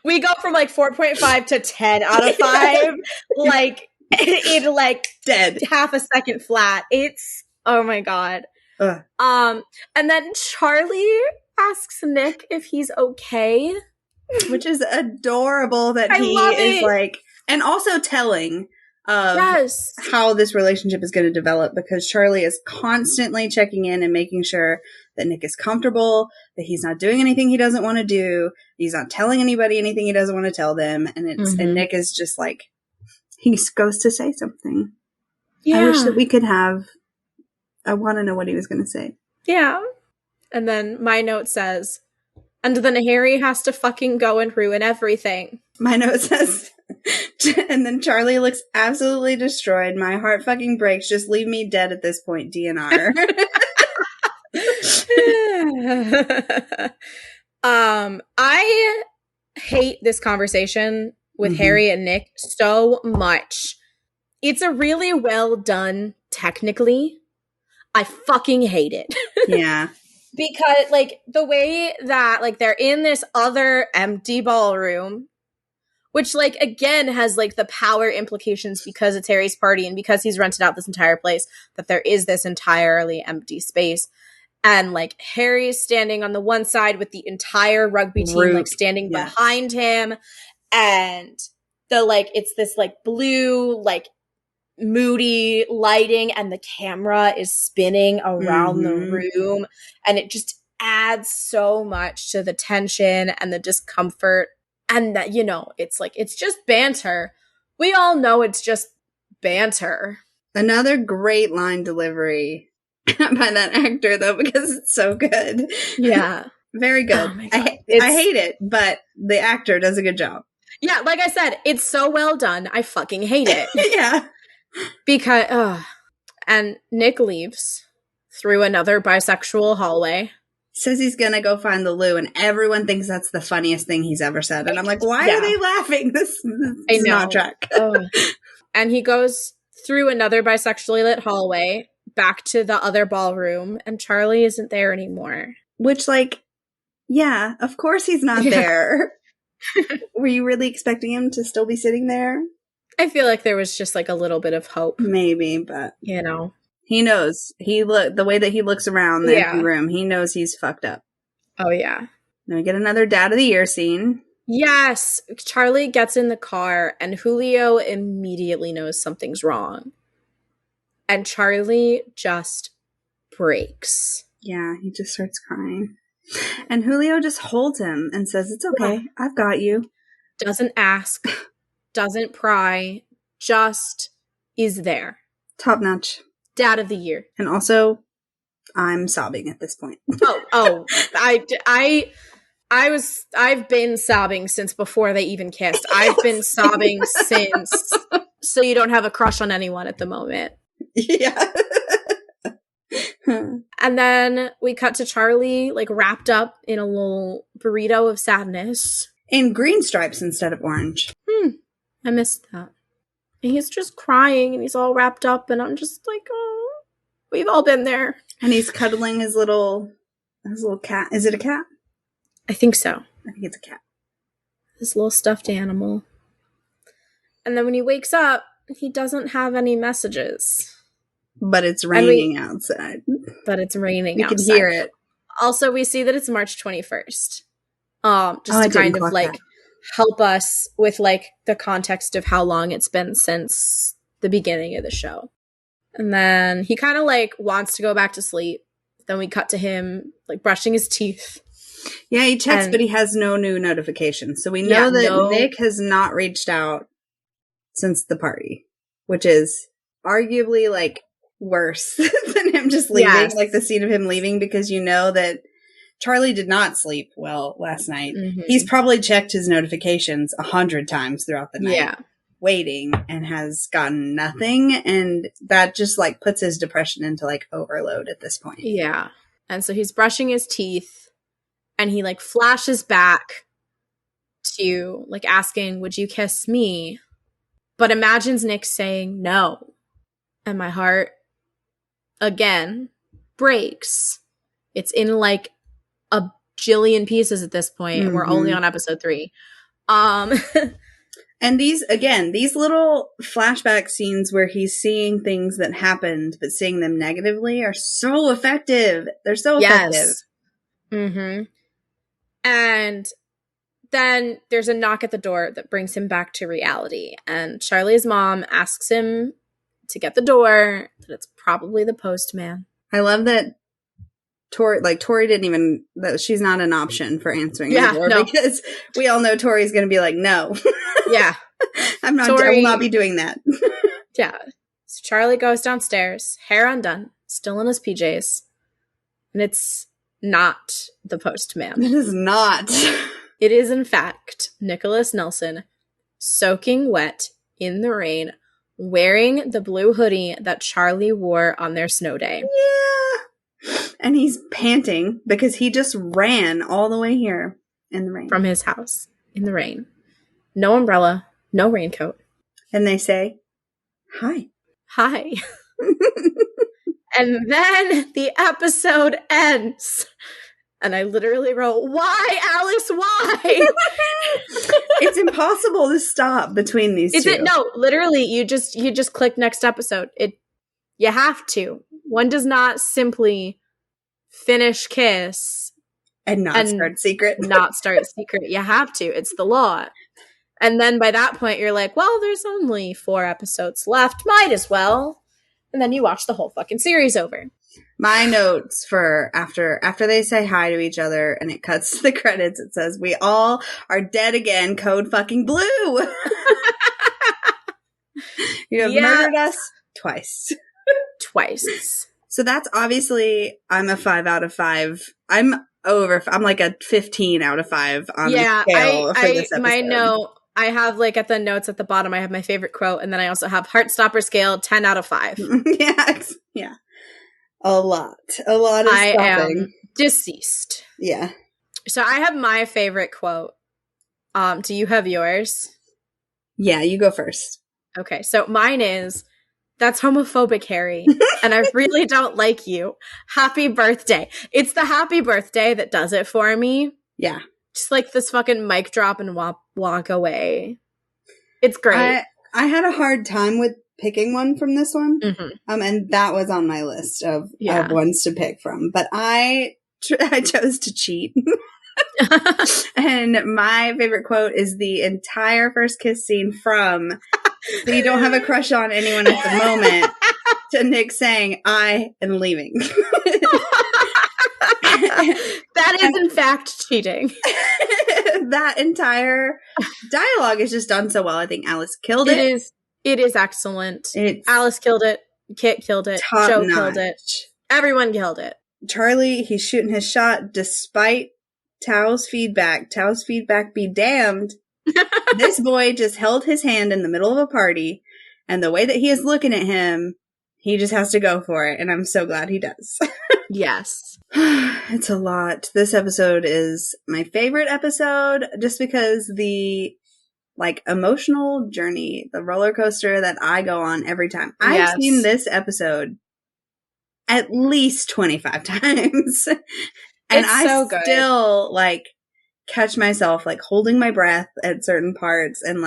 We go from like 4.5 to 10 out of 5. Like in like dead. Half a second flat. It's, oh my God. Ugh. And then Charlie asks Nick if he's okay. Which is adorable that he is like, and also telling of how this relationship is going to develop, because Charlie is constantly checking in and making sure that Nick is comfortable, that he's not doing anything he doesn't want to do, he's not telling anybody anything he doesn't want to tell them, and it's and Nick is just like, he goes to say something. Yeah. I wish that we could have, I want to know what he was going to say. Yeah. And then my note says, and then Harry has to fucking go and ruin everything. My note says, and then Charlie looks absolutely destroyed. My heart fucking breaks. Just leave me dead at this point, DNR. I hate this conversation with Harry and Nick so much. It's a really well done technically. I fucking hate it. Yeah. Because, like, the way that, like, they're in this other empty ballroom, which, like, again, has, like, the power implications because it's Harry's party and because he's rented out this entire place, that there is this entirely empty space. And, like, Harry's standing on the one side with the entire rugby team, like, standing behind him. And the, like, it's this, like, blue, like, moody lighting, and the camera is spinning around the room, and it just adds so much to the tension and the discomfort. And that, you know, it's like, it's just banter. We all know it's just banter. Another great line delivery by that actor, though, because it's so good. Yeah. Very good. Oh I hate it, but the actor does a good job. Yeah, like I said, it's so well done. I fucking hate it. Yeah. Because, and Nick leaves through another bisexual hallway. Says he's gonna go find the loo, and everyone thinks that's the funniest thing he's ever said. And I'm like, why are they laughing? This is not track. And he goes through another bisexually lit hallway back to the other ballroom, and Charlie isn't there anymore. Which, like, yeah, of course he's not there. Were you really expecting him to still be sitting there? I feel like there was just like a little bit of hope. Maybe, but you know. He knows. The way that he looks around the empty room, he knows he's fucked up. Oh yeah. Then we get another Dad of the Year scene. Yes. Charlie gets in the car and Julio immediately knows something's wrong. And Charlie just breaks. Yeah, he just starts crying. And Julio just holds him and says, it's okay. I've got you. Doesn't ask, doesn't pry, just is there. Top notch. Dad of the year. And also, I'm sobbing at this point. I've been sobbing since before they even kissed. I've been sobbing since So You Don't Have a Crush on Anyone at the moment. Yeah. And then we cut to Charlie, like, wrapped up in a little burrito of sadness. In green stripes instead of orange. I missed that. And he's just crying, and he's all wrapped up, and I'm just like, oh, we've all been there. And he's cuddling his little cat. Is it a cat? I think so. I think it's a cat. His little stuffed animal. And then when he wakes up, he doesn't have any messages. But it's raining outside. But it's raining outside. We can hear it. Also, we see that it's March 21st. Just to kind of, like, help us with, like, the context of how long it's been since the beginning of the show. And then he kind of, like, wants to go back to sleep. Then we cut to him, like, brushing his teeth. Yeah, he checks, but he has no new notifications. So we know that Nick has not reached out since the party, which is arguably, like, worse than him just leaving. Yes. Like, the scene of him leaving, because you know that Charlie did not sleep well last night. Mm-hmm. He's probably checked his notifications 100 times throughout the night, waiting, and has gotten nothing. And that just, like, puts his depression into, like, overload at this point. Yeah. And so he's brushing his teeth, and he, like, flashes back to, like, asking, would you kiss me? But imagines Nick saying no. And my heart, again, breaks. It's in, like, a jillion pieces at this point, and we're only on episode 3. And these little flashback scenes where he's seeing things that happened, but seeing them negatively, are so effective. They're so effective. Mm-hmm. And then there's a knock at the door that brings him back to reality. And Charlie's mom asks him to get the door, that it's probably the postman. I love that Tori didn't even, that she's not an option for answering the door, because we all know Tori's going to be like, no. Yeah. I will not be doing that. Yeah. So Charlie goes downstairs, hair undone, still in his PJs. And it's not the postman. It is not. It is, in fact, Nicholas Nelson, soaking wet in the rain, wearing the blue hoodie that Charlie wore on their snow day. Yeah. And he's panting because he just ran all the way here in the rain. From his house in the rain. No umbrella, no raincoat. And they say, hi. Hi. And then the episode ends. And I literally wrote, why, Alice, why? It's impossible to stop between these two. No, literally, you just click next episode. You have to. One does not simply finish kiss and start secret. Not start secret. You have to. It's the law. And then by that point, you're like, well, there's only 4 episodes left. Might as well. And then you watch the whole fucking series over. My notes for after they say hi to each other and it cuts to the credits, it says, we all are dead again, code fucking blue. You have murdered us twice. Twice. So that's obviously, I'm a 5 out of 5. I'm like a 15 out of 5 on the scale for this episode. My note, I have, like, at the notes at the bottom, I have my favorite quote, and then I also have Heartstopper scale 10 out of 5. Yeah. A lot of I stopping. am deceased. Yeah. So I have my favorite quote. Do you have yours? Yeah, you go first. Okay, so mine is, that's homophobic, Harry, and I really don't like you. Happy birthday. It's the happy birthday that does it for me. Yeah. Just like this fucking mic drop and walk away. It's great. I had a hard time with picking one from this one. Mm-hmm. And that was on my list of ones to pick from. But I chose to cheat. And my favorite quote is the entire first kiss scene from So You Don't Have a Crush on Anyone at the Moment to Nick saying, I am leaving. That is, in fact, cheating. That entire dialogue is just done so well. I think Alice killed it. It is excellent. Alice killed it. Kit killed it. Joe killed it. Everyone killed it. Charlie, he's shooting his shot despite Tao's feedback. Tao's feedback be damned. This boy just held his hand in the middle of a party, and the way that he is looking at him, he just has to go for it, and I'm so glad he does. Yes. It's a lot. This episode is my favorite episode just because the emotional journey, the roller coaster that I go on every time. I've seen this episode at least 25 times. And I still catch myself holding my breath at certain parts, and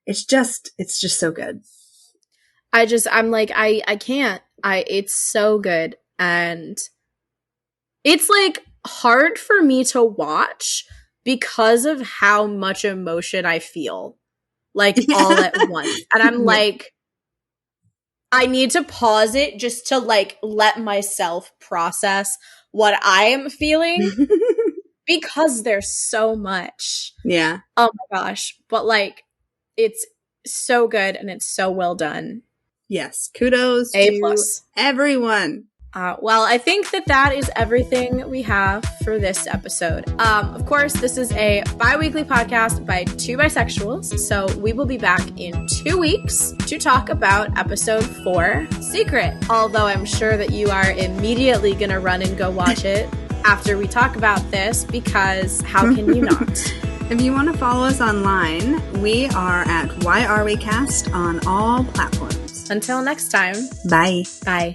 it's just so good. I can't. It's so good. And it's hard for me to watch because of how much emotion I feel all at once. And I'm I need to pause it just to let myself process what I am feeling because there's so much. Yeah. Oh my gosh. But it's so good and it's so well done. Yes. Kudos to everyone. Well, I think that is everything we have for this episode. Of course, this is a bi-weekly podcast by two bisexuals, so we will be back in 2 weeks to talk about episode 4, Secret. Although I'm sure that you are immediately going to run and go watch it after we talk about this, because how can you not? If you want to follow us online, we are at Why Are We Cast on all platforms. Until next time. Bye. Bye.